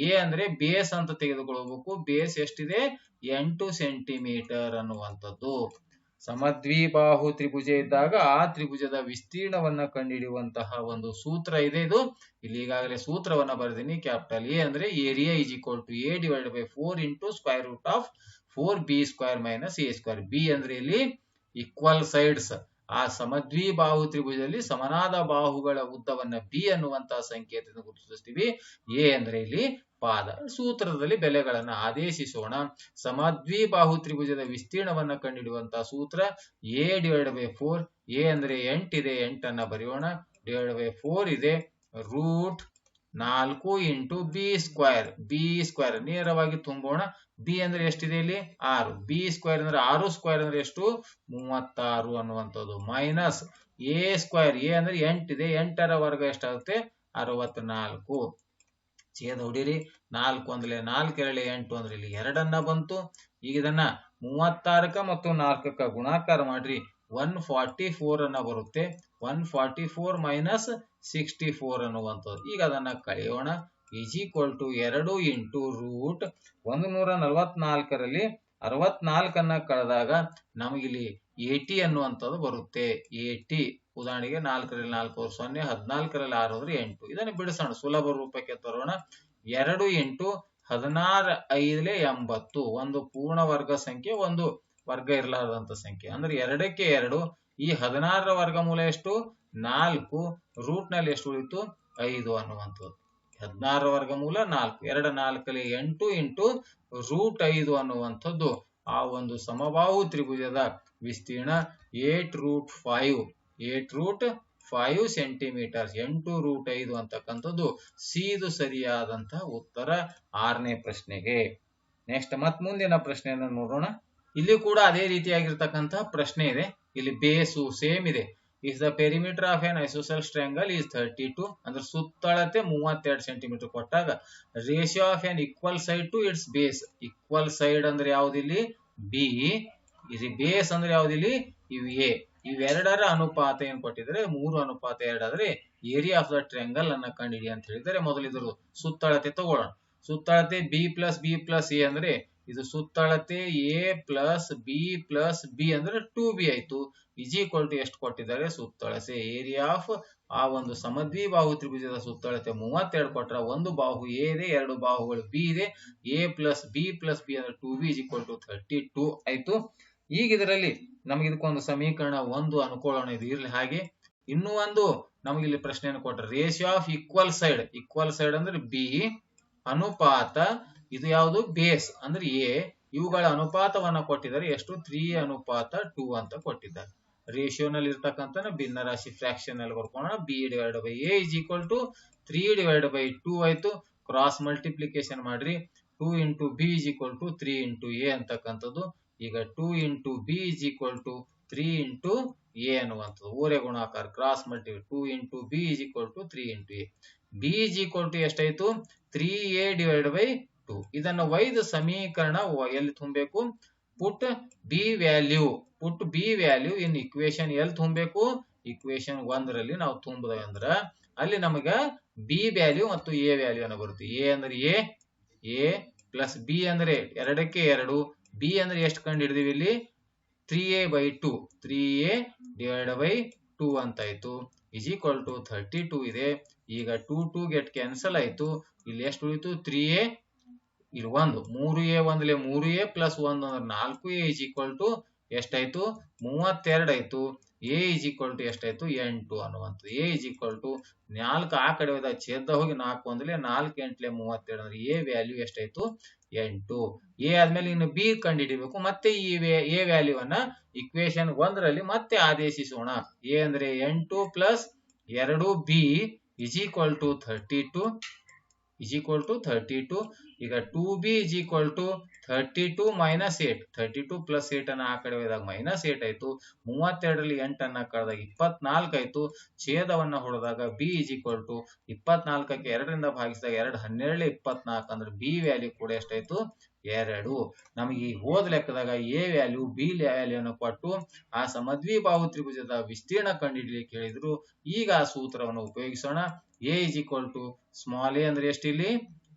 ಎ ಅಂದ್ರೆ ಬೇಸ್ ಅಂತ ತೆಗೆದುಕೊಳ್ಬೇಕು. ಬೇಸ್ ಎಷ್ಟಿದೆ 8 ಸೆಂಟಿಮೀಟರ್ ಅನ್ನುವಂಥದ್ದು. ಸಮದ್ವಿಬಾಹು ತ್ರಿಭುಜ ಇದ್ದಾಗ ಆ ತ್ರಿಭುಜದ ವಿಸ್ತೀರ್ಣವನ್ನ ಕಂಡುಹಿಡಿಯುವಂತಹ ಒಂದು ಸೂತ್ರ ಇದೆ. ಇದು ಇಲ್ಲಿ ಈಗಾಗಲೇ ಸೂತ್ರವನ್ನ ಬರೆದಿನಿ. ಕ್ಯಾಪಿಟಲ್ ಎ ಅಂದ್ರೆ area is equal to a/4 into √4b² minus a². B ಅಂದ್ರೆ ಇಲ್ಲಿ ಈಕ್ವಲ್ ಸೈಡ್ಸ್. ಆ ಸಮದ್ವಿಬಾಹು ತ್ರಿಭುಜದಲ್ಲಿ ಸಮನಾದ ಬಾಹುಗಳ ಉದ್ದವನ್ನ ಬಿ ಅನ್ನುವಂತಹ ಸಂಕೇತದಿಂದ ಗುರುತಿಸ್ತೀವಿ. ಎ ಅಂದ್ರೆ ಇಲ್ಲಿ ಪಾದ. ಸೂತ್ರದಲ್ಲಿ ಬೆಲೆಗಳನ್ನ ಆದೇಶಿಸೋಣ. ಸಮದ್ವಿಬಾಹು ತ್ರಿಭುಜದ ವಿಸ್ತೀರ್ಣವನ್ನ ಕಂಡುಹಿಡಿಯುವಂತಹ ಸೂತ್ರ a/4. ಎ ಅಂದ್ರೆ 8 ಇದೆ, 8 ಅನ್ನ ಬರೆಯೋಣ. ಡಿವೈಡ್ ಬೈ 4 ಇದೆ ರೂಟ್ 4 ಇಂಟು ಬಿ ಸ್ಕ್ವೇರ್ ನೇರವಾಗಿ ತುಂಬೋಣ. ಬಿ ಅಂದ್ರೆ ಎಷ್ಟಿದೆ ಇಲ್ಲಿ 6, ಬಿ ಸ್ಕ್ವೇರ್ ಅಂದ್ರೆ 6 ಸ್ಕ್ವೇರ್ ಅಂದ್ರೆ ಎಷ್ಟು 36 ಅನ್ನುವಂಥದ್ದು ಮೈನಸ್ ಎ ಸ್ಕ್ವೇರ್, ಎ ಅಂದ್ರೆ 8 ಇದೆ, 8ರ ವರ್ಗ ಎಷ್ಟಾಗುತ್ತೆ 64. ಛೇದ ಹೊಡಿರಿ, 4 ಒಂದ್ಲೆ 4 ಎರಡ್ಲೆ 8 ಅಂದ್ರೆ ಇಲ್ಲಿ 2 ಬಂತು. ಈಗ ಇದನ್ನ 36ಕ್ಕ ಮತ್ತು 4ಕ್ಕ ಗುಣಾಕಾರ ಮಾಡ್ರಿ 144 ಅನ್ನ ಬರುತ್ತೆ. 144 ಮೈನಸ್ 64 ಅನ್ನುವಂಥದ್ದು. ಈಗ ಅದನ್ನ ಕಳೆಯೋಣ. Is equal to 2 into root 144ರಲ್ಲಿ 64ಅನ್ನ ಕಳೆದಾಗ ನಮಗಿಲ್ಲಿ 80 ಅನ್ನುವಂಥದ್ದು ಬರುತ್ತೆ. 80 ಉದಾಹರಣೆಗೆ 4ರಲ್ಲಿ 4 0, 14ರಲ್ಲಿ 6 ಹೋದ್ರೆ 8. ಇದನ್ನು ಬಿಡಿಸೋಣ, ಸುಲಭ ರೂಪಕ್ಕೆ ತರೋಣ. 2 ಇಂಟು 16 5ಲೆ 80, ಒಂದು ಪೂರ್ಣ ವರ್ಗ ಸಂಖ್ಯೆ, ಒಂದು ವರ್ಗ ಇರಲಾರದಂತ ಸಂಖ್ಯೆ, ಅಂದ್ರೆ 2ಕ್ಕೆ 2. ಈ 16ರ ವರ್ಗಮೂಲ ಎಷ್ಟು 4, ರೂಟ್ ನಲ್ಲಿ ಎಷ್ಟು ಉಳಿತು 5 ಅನ್ನುವಂಥದ್ದು. 16ರ ವರ್ಗಮೂಲ 4, 2 4ರಲ್ಲಿ 8 ಇಂಟು ರೂಟ್ 5 ಅನ್ನುವಂಥದ್ದು ಆ ಒಂದು ಸಮಬಾಹು ತ್ರಿಭುಜದ ವಿಸ್ತೀರ್ಣ 8√5 ಸೆಂಟಿಮೀಟರ್. 8√5 ಅಂತಕ್ಕಂಥದ್ದು ಸಿದು ಸರಿಯಾದಂತಹ ಉತ್ತರ 6ನೇ ಪ್ರಶ್ನೆಗೆ. ನೆಕ್ಸ್ಟ್ ಮುಂದಿನ ಪ್ರಶ್ನೆಯನ್ನು ನೋಡೋಣ. ಇಲ್ಲಿ ಕೂಡ ಅದೇ ರೀತಿಯಾಗಿರ್ತಕ್ಕಂತಹ ಪ್ರಶ್ನೆ ಇದೆ. ಇಲ್ಲಿ ಬೇಸು ಸೇಮ್ ಇದೆ. If the perimeter of an isosceles triangle is 32, ಅಂದ್ರೆ ಸುತ್ತಳತೆ 32 ಸೆಂಟಿಮೀಟರ್ ಕೊಟ್ಟಾಗ ratio of an equal side to its base. Equal side ಅಂದ್ರೆ ಯಾವ್ದಿಲ್ಲಿ ಬಿ, ಇದು ಬೇಸ್ ಅಂದ್ರೆ ಯಾವ್ದಿಲ್ಲಿ ಇವು ಎ. ಇವೆರಡರ ಅನುಪಾತ ಏನ್ ಕೊಟ್ಟಿದ್ರೆ 3:2 ಆದ್ರೆ ಏರಿಯಾ ಆಫ್ ದ ಟ್ರಯಾಂಗಲ್ ಅನ್ನ ಕಂಡಿಡಿ ಅಂತ ಹೇಳಿದರೆ ಮೊದಲು ಇದ್ರ ಸುತ್ತಳತೆ ತಗೊಳ್ಳೋಣ. ಸುತ್ತಳತೆ ಬಿ ಪ್ಲಸ್ ಎ ಅಂದ್ರೆ ಇದು ಸುತ್ತಳತೆ ಎ ಪ್ಲಸ್ ಬಿ ಅಂದ್ರೆ 2b ಆಯ್ತು. ಇಸ್ ಈಕ್ವಲ್ ಟು ಎಷ್ಟು ಕೊಟ್ಟಿದ್ದಾರೆ ಸುತ್ತಳತೆ ಏರಿಯಾ ಆಫ್ ಆ ಒಂದು ಸಮದ್ವಿಬಾಹು ತ್ರಿಭುಜದ ಸುತ್ತಳತೆ 32 ಕೊಟ್ರ, ಒಂದು ಬಾಹು ಎ ಇದೆ, ಎರಡು ಬಾಹುಗಳು ಬಿ ಇದೆ. ಎ ಪ್ಲಸ್ ಬಿ ಅಂದ್ರೆ 2b ಇಸ್ ಈಕ್ವಲ್ ಟು 32 ಆಯ್ತು. ಈಗ ಇದರಲ್ಲಿ ನಮಗೆ ಇದಕ್ಕೊಂದು ಸಮೀಕರಣ 1 ಅನ್ಕೊಳ್ಳೋಣ, ಇದು ಇರ್ಲಿ ಹಾಗೆ. ಇನ್ನೂ ಒಂದು ನಮಗೆ ಇಲ್ಲಿ ಪ್ರಶ್ನೆಯನ್ನು ಕೊಟ್ಟರೆ ರೇಷಿಯೋ ಆಫ್ ಈಕ್ವಲ್ ಸೈಡ್ ಅಂದ್ರೆ ಬಿ ಅನುಪಾತ ಇದು ಯಾವುದು ಬೇಸ್ ಅಂದ್ರೆ ಎ, ಇವುಗಳ ಅನುಪಾತವನ್ನ ಕೊಟ್ಟಿದ್ದಾರೆ ಎಷ್ಟು 3:2 ಅಂತ ಕೊಟ್ಟಿದ್ದಾರೆ. ರೇಷಿಯೋನಲ್ಲಿ ಇರ್ತಕ್ಕಂಥ ಭಿನ್ನ ರಾಶಿ ಫ್ರಾಕ್ಷನ್ ಅಲ್ಲಿ ಬರ್ಕೊಳ್ಳೋಣ. B divide by A is equal to 3/2 ಆಯ್ತು. ಕ್ರಾಸ್ ಮಲ್ಟಿಪ್ಲಿಕೇಶನ್ ಮಾಡ್ರಿ. 2 into B is equal to 3 into A ಅಂತಕ್ಕಂಥದ್ದು. ಈಗ 2 into B is equal to 3 into A ಅನ್ನುವಂಥದ್ದು ಓರೆ ಗುಣಾಕಾರ cross multi. 2 into B is equal to 3 into A. B is equal to ಎಷ್ಟಾಯ್ತು 3a divide by 2. ಇದನ್ನು ಒಯ್ದು ಸಮೀಕರಣ ಎಲ್ಲಿ ತುಂಬಬೇಕು, ಪುಟ್ ಬಿ ವ್ಯಾಲ್ಯೂ ಇನ್ ಇಕ್ವೇಶನ್ ಎಲ್ಲಿ ತುಂಬಬೇಕು, ಇಕ್ವೇಶನ್ 1ರಲ್ಲಿ ನಾವು ತುಂಬುದವೆ ಅಂದ್ರ ಅಲ್ಲಿ ನಮಗ ಬಿ ವ್ಯಾಲ್ಯೂ ಮತ್ತು ಎ ವ್ಯಾಲ್ಯೂ ಅನ್ನ ಬರುತ್ತೆ. ಎ ಅಂದ್ರೆ ಎ ಪ್ಲಸ್ ಬಿ ಅಂದ್ರೆ 2ಕ್ಕೆ 2, ಬಿ ಅಂದ್ರೆ ಎಷ್ಟು ಕಂಡು ಹಿಡಿದಿವಿ ಇಲ್ಲಿ 3a/2, 3a ಡಿವೈಡ್ ಬೈ 2 ಅಂತ ಆಯ್ತು. ಇಸ್ ಈಕ್ವಲ್ ಟು 32 ಇದೆ. ಈಗ 2 ಗೆಟ್ ಕ್ಯಾನ್ಸಲ್ ಆಯ್ತು. ಇಲ್ಲಿ ಎಷ್ಟು ಉಳಿತು 3a, ಇಲ್ಲಿ 1, 3a ಒಂದ್ಲೆ 3a ಪ್ಲಸ್ 1 ಅಂದ್ರೆ 4a ಇಸ್ ಈಕ್ವಲ್ ಟು ಎಷ್ಟಾಯ್ತು 32 ಆಯ್ತು. ಎ ಇಸ್ ಈಕ್ವಲ್ ಟು ಎಷ್ಟಾಯ್ತು 8 ಅನ್ನುವಂಥದ್ದು. ಎ ಇಸ್ ಈಕ್ವಲ್ ಟು 4 ಆ ಕಡೆ ಹೋದಾಗ ಛೇದ ಹೋಗಿ 4 ಒಂದ್ಲೆ 4 8ಲೆ 32 ಅಂದ್ರೆ ಎ ವ್ಯಾಲ್ಯೂ ಎಷ್ಟಾಯ್ತು 8. ಎ ಆದ್ಮೇಲೆ ಇನ್ನು ಬಿ ಕಂಡು ಹಿಡಿಬೇಕು. ಮತ್ತೆ ಈ ಎ ವ್ಯಾಲ್ಯೂ ಅನ್ನ ಇಕ್ವೇಶನ್ 1ರಲ್ಲಿ ಮತ್ತೆ ಆದೇಶಿಸೋಣ. ಎ ಅಂದ್ರೆ 8 plus 2b is equal to 32 ಈಗ 2b is equal to 32 minus 8. 32 plus 8 ಅನ್ನ ಆ ಕಡೆ ಹೋದಾಗ ಮೈನಸ್ 8 ಆಯ್ತು. 32ರಲ್ಲಿ 8 ಅನ್ನ ಕಳೆದಾಗ 24 ಆಯ್ತು. ಛೇದವನ್ನ ಹೊಡೆದಾಗ ಬಿ ಇಸ್ ಈಕ್ವಲ್ ಟು 24ಕ್ಕೆ 2ರಿಂದ ಭಾಗಿಸಿದಾಗ 2 12 24 ಅಂದ್ರೆ ಬಿ ವ್ಯಾಲ್ಯೂ ಕೂಡ ಎಷ್ಟಾಯ್ತು 2. ನಮಗೆ ಈ ಹೋದ ಲೆಕ್ಕದಾಗ ಎ ವ್ಯಾಲ್ಯೂ ಬಿ ವ್ಯಾಲ್ಯೂ ಅನ್ನು ಕೊಟ್ಟು ಆ ಸಮದ್ವಿಬಾಹು ತ್ರಿಭುಜದ ವಿಸ್ತೀರ್ಣ ಕಂಡುಹಿಡಿಯಲಿಕ್ಕೆ ಹೇಳಿದ್ರು. ಈಗ ಆ ಸೂತ್ರವನ್ನು ಉಪಯೋಗಿಸೋಣ. A is equal to small A ಅಂದ್ರೆ ಎಷ್ಟಿಲ್ಲಿ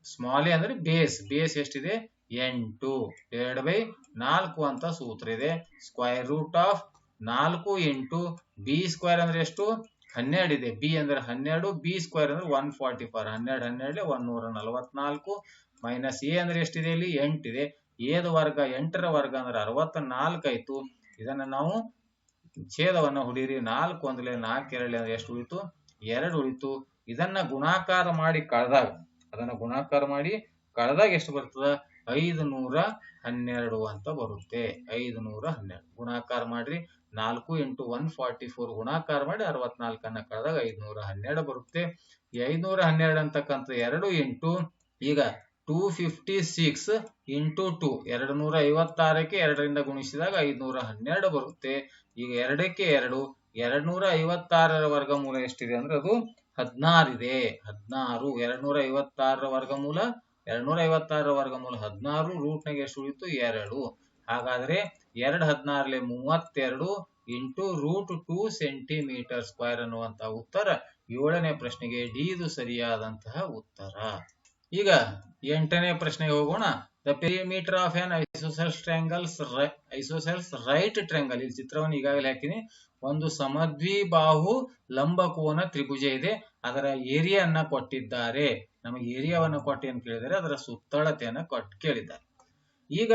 ಸ್ಮಾಲ್ ಎ ಅಂದ್ರೆ ಬೇಸ್ ಎಷ್ಟಿದೆ 8 ಡಿವೈಡ್ ಬೈ 4 ಅಂತ ಸೂತ್ರ ಇದೆ. Square root of 4 into B square ಅಂದ್ರೆ ಎಷ್ಟು 12 ಇದೆ. ಬಿ ಅಂದ್ರೆ 12, ಬಿ ಸ್ಕ್ವೇರ್ ಅಂದ್ರೆ 144, 12 12 144 ಮೈನಸ್ ಎ ಅಂದ್ರೆ ಎಷ್ಟಿದೆ ಇಲ್ಲಿ 8 ಇದೆ. ಎದ ವರ್ಗ 8ರ ವರ್ಗ ಅಂದ್ರೆ 64 ಆಯ್ತು. ಇದನ್ನ ನಾವು ಛೇದವನ್ನ ಹೊಡೀರಿ. 4 ಒಂದ್ಲೆ 4 2 ಅಂದ್ರೆ ಎಷ್ಟು ಉಳಿತು 2 ಉಳಿತು. ಇದನ್ನ ಗುಣಾಕಾರ ಮಾಡಿ ಕಳೆದಾಗ ಎಷ್ಟು ಬರ್ತದ 516 12 ಅಂತ ಬರುತ್ತೆ. 512 ಗುಣಾಕಾರ ಮಾಡ್ರಿ. 4 × 144 ಗುಣಾಕಾರ ಮಾಡಿ 64 ಕಳೆದಾಗ 512 ಬರುತ್ತೆ. ಈ 512 ಅಂತಕ್ಕಂಥ 2 ಇಂಟು ಈಗ 256 ಇಂಟು 2 256ಕ್ಕೆ 2ರಿಂದ ಗುಣಿಸಿದಾಗ 512 ಬರುತ್ತೆ. ಈಗ 2ಕ್ಕೆ 2 256ರ ವರ್ಗಮೂಲ ಎಷ್ಟಿದೆ ಅಂದ್ರೆ ಅದು 16 ಇದೆ. 16 256ರ ವರ್ಗಮೂಲ 256ರ ವರ್ಗಮೂಲ 16 ರೂಟ್ನಾಗ ಎಷ್ಟು ಉಳಿತು 2. ಹಾಗಾದ್ರೆ 2 16 32 ಇಂಟು ರೂಟ್ 2 ಸೆಂಟಿಮೀಟರ್ ಸ್ಕ್ವೇರ್ ಅನ್ನುವಂತ ಉತ್ತರ 7ನೇ ಪ್ರಶ್ನೆಗೆ ಡಿ ಇದು ಸರಿಯಾದಂತಹ ಉತ್ತರ. ಈಗ 8ನೇ ಪ್ರಶ್ನೆಗೆ ಹೋಗೋಣ. The perimeter of an isosceles right triangle. ಈ ಚಿತ್ರವನ್ನು ಈಗಾಗಲೇ ಹಾಕಿನಿ. ಒಂದು ಸಮದ್ವಿಬಾಹು ಲಂಬಕೋನ ತ್ರಿಭುಜ ಇದೆ. ಅದರ ಏರಿಯಾನ್ನ ಕೊಟ್ಟಿದ್ದಾರೆ. ನಮಗೆ ಏರಿಯಾವನ್ನು ಕೊಟ್ಟು ಏನ್ ಕೇಳಿದರೆ ಅದರ ಸುತ್ತಳತೆಯನ್ನು ಕೊಟ್ಟು ಕೇಳಿದ್ದಾರೆ. ಈಗ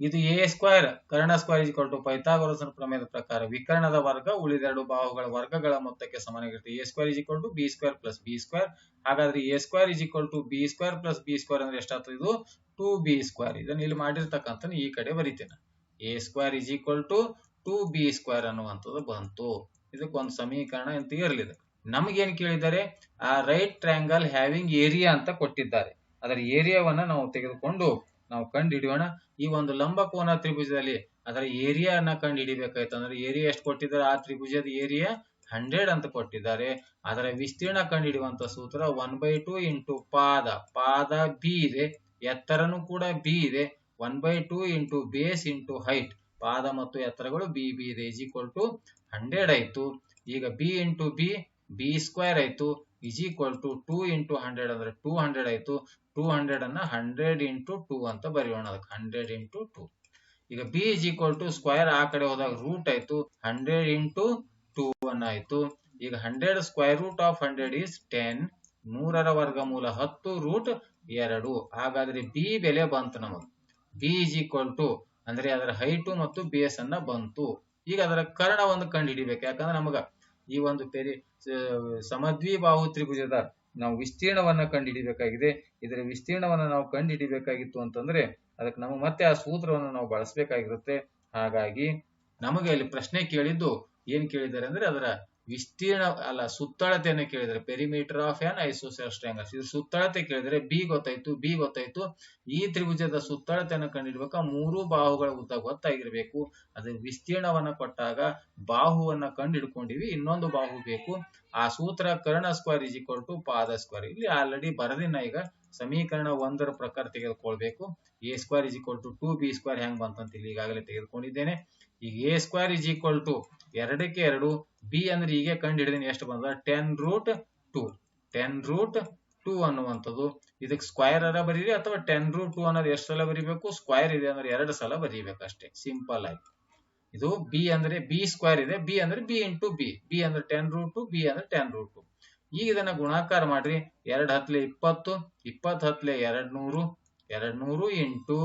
ಇದು ಎ ಸ್ಕ್ವೇರ್ ಕರ್ಣ ಸ್ಕ್ವೇರ್ ಈಕ್ವಲ್ ಟು ಪೈಥಾಗೋರಸನ ಪ್ರಮೇಯದ ಪ್ರಕಾರ ವಿಕರ್ಣದ ವರ್ಗ ಉಳಿದೆರಡು ಬಾಹುಗಳ ವರ್ಗಗಳ ಮೊತ್ತಕ್ಕೆ ಸಮನಾಗಿರುತ್ತೆ. A square equal to B square plus B square. ಹಾಗಾದ್ರೆ A square equal to B square plus B square ಅಂದ್ರೆ ಎಷ್ಟಾಗ್ತದೆ? ಇದು 2b ಸ್ಕ್ವೇರ್. ಇದನ್ನ ಇಲ್ಲಿ ಮಾಡಿರ್ತಕ್ಕಂಥ ಈ ಕಡೆ ಬರೀತೇನೆ. A square equal to 2b square ಅನ್ನುವಂಥದ್ದು ಬಂತು. ಇದಕ್ಕೊಂದು ಸಮೀಕರಣ ಅಂತ ಇರಲಿದೆ. ನಮಗೇನು ಕೇಳಿದ್ದಾರೆ? ಆ ರೈಟ್ ಟ್ರಯಾಂಗಲ್ ಹ್ಯಾವಿಂಗ್ ಏರಿಯಾ ಅಂತ ಕೊಟ್ಟಿದ್ದಾರೆ. ಅದರ ಏರಿಯಾವನ್ನ ನಾವು ತೆಗೆದುಕೊಂಡು ನಾವು ಕಂಡು ಹಿಡಿಯೋಣ. ಈ ಒಂದು ಲಂಬಕೋನ ತ್ರಿಭುಜದಲ್ಲಿ ಅದರ ಏರಿಯಾನ ಕಂಡು ಹಿಡಿಬೇಕಾಯ್ತು ಅಂದ್ರೆ ಏರಿಯಾ ಎಷ್ಟು ಕೊಟ್ಟಿದ್ದಾರೆ? ಆ ತ್ರಿಭುಜದ ಏರಿಯಾ 100 ಅಂತ ಕೊಟ್ಟಿದ್ದಾರೆ. ಅದರ ವಿಸ್ತೀರ್ಣ ಕಂಡು ಹಿಡಿಯುವಂತ ಸೂತ್ರ 1/2 ಇಂಟು ಪಾದ ಬಿ ಇದೆ, ಎತ್ತರನು ಕೂಡ ಬಿ ಇದೆ. 1/2 ಇಂಟು ಬೇಸ್ ಇಂಟು ಹೈಟ್, ಪಾದ ಮತ್ತು ಎತ್ತರಗಳು ಬಿ ಇದೆ, ಇಸ್ ಈಕ್ವಲ್ ಟು 100 ಆಯ್ತು. ಈಗ ಬಿ ಇಂಟು ಬಿ ಸ್ಕ್ವೇರ್ ಆಯ್ತು, ಇಸ್ ಈಕ್ವಲ್ ಟು 2 ಇಂಟು 100 ಅಂದ್ರೆ 200 ಆಯ್ತು. 200 ಅನ್ನ 100 ಇಂಟು 2 ಅಂತ ಬರೆಯೋಣ. ಅದಕ್ಕೆ 100 ಇಂಟು 2. ಈಗ B is equal to square ಆ ಕಡೆ ಹೋದಾಗ ರೂಟ್ ಆಯ್ತು, 100 ಇಂಟು 2 ಅನ್ನ ಆಯ್ತು. ಈಗ 100 ಸ್ಕ್ವೇರ್ ರೂಟ್ ಆಫ್ 100 ಇಸ್ 10. 100ರ ವರ್ಗಮೂಲ 10 ರೂಟ್ 2. ಹಾಗಾದ್ರೆ ಬಿ ಬೆಲೆ ಬಂತು ನಮಗೆ. ಬಿ ಇಸ್ ಈಕ್ವಲ್ ಟು ಅಂದ್ರೆ ಅದರ ಹೈಟು ಮತ್ತು ಬೇಸ್ ಅನ್ನ ಬಂತು. ಈಗ ಅದರ ಕರ್ಣವನ್ನು ಕಂಡು ಹಿಡಿಬೇಕು. ಯಾಕಂದ್ರೆ ನಮಗ ಈ ಒಂದು ಸಮದ್ವಿಬಾಹು ತ್ರಿಭುಜದ ನಾವು ವಿಸ್ತೀರ್ಣವನ್ನ ಕಂಡು ಹಿಡಿಬೇಕಾಗಿದೆ. ಇದರ ವಿಸ್ತೀರ್ಣವನ್ನ ನಾವು ಕಂಡು ಹಿಡಿಬೇಕಾಗಿತ್ತು ಅಂತಂದ್ರೆ ಅದಕ್ಕೆ ನಮಗೆ ಮತ್ತೆ ಆ ಸೂತ್ರವನ್ನು ನಾವು ಬಳಸಬೇಕಾಗಿರುತ್ತೆ. ಹಾಗಾಗಿ ನಮಗೆ ಅಲ್ಲಿ ಪ್ರಶ್ನೆ ಕೇಳಿದ್ದು ಏನ್ ಕೇಳಿದ್ದಾರೆ ಅಂದ್ರೆ ಅದರ ವಿಸ್ತೀರ್ಣ ಅಲ್ಲ, ಸುತ್ತಳತೆಯನ್ನು ಕೇಳಿದರೆ ಪೆರಿಮೀಟರ್ ಆಫ್ ಆನ್ ಐಸೋಸೆಲ್ಸ್ ಟ್ರಯಾಂಗಲ್. ಇದು ಸುತ್ತಳತೆ ಕೇಳಿದರೆ ಬಿ ಗೊತ್ತಾಯ್ತು. ಈ ತ್ರಿಭುಜದ ಸುತ್ತಳತೆಯನ್ನು ಕಂಡುಹಿಡಬೇಕಾ 3 ಬಾಹುಗಳ ಉದ್ದ ಗೊತ್ತಾಗಿರ್ಬೇಕು. ಅದು ವಿಸ್ತೀರ್ಣವನ್ನ ಕೊಟ್ಟಾಗ ಬಾಹುವನ್ನ ಕಂಡು ಹಿಡ್ಕೊಂಡಿವಿ, ಇನ್ನೊಂದು ಬಾಹು ಬೇಕು. ಆ ಸೂತ್ರ ಕರ್ಣ ಸ್ಕ್ವೇರ್ ಇಸ್ ಈಕ್ವಲ್ ಟು ಪಾದ ಸ್ಕ್ವೇರ್. ಇಲ್ಲಿ ಆಲ್ರೆಡಿ ಬರದಿನ. ಈಗ ಸಮೀಕರಣ 1ರ ಪ್ರಕಾರ ತೆಗೆದುಕೊಳ್ಬೇಕು. A square is equal to 2b square ಹೆಂಗ್ ಬಂತಂತ ಇಲ್ಲಿ ಈಗಾಗಲೇ ತೆಗೆದುಕೊಂಡಿದ್ದೇನೆ. ಈಗ A square is equal to 2ಕ್ಕೆ 2, ಬಿ ಅಂದ್ರೆ ಈಗ ಕಂಡು ಹಿಡಿದೀನಿ ಎಷ್ಟು ಬಂದ 10 ರೂಟ್ 2 ಅನ್ನುವಂಥದ್ದು. ಇದಕ್ಕೆ ಸ್ಕ್ವೇರ್ ಅರ ಬರೀರಿ ಅಥವಾ 10 ರೂಟ್ 2 ಅನ್ನೋದು ಎಷ್ಟು ಸಲ ಬರೀಬೇಕು? ಸ್ಕ್ವೇರ್ ಇದೆ ಅಂದ್ರೆ 2 ಸಲ ಬರೀಬೇಕು ಅಷ್ಟೇ, ಸಿಂಪಲ್ ಆಗಿ. ಇದು ಬಿ ಅಂದ್ರೆ ಬಿ ಸ್ಕ್ವೇರ್ ಇದೆ, ಬಿ ಅಂದ್ರೆ ಬಿ ಇಂಟು ಬಿ ಅಂದ್ರೆ 10 ರೂಟ್ 2, ಬಿ ಅಂದ್ರೆ 10 ರೂಟ್ 2. ಈಗ ಇದನ್ನ ಗುಣಾಕಾರ ಮಾಡ್ರಿ. 2 10 20, 20 10 200 ಇಂಟು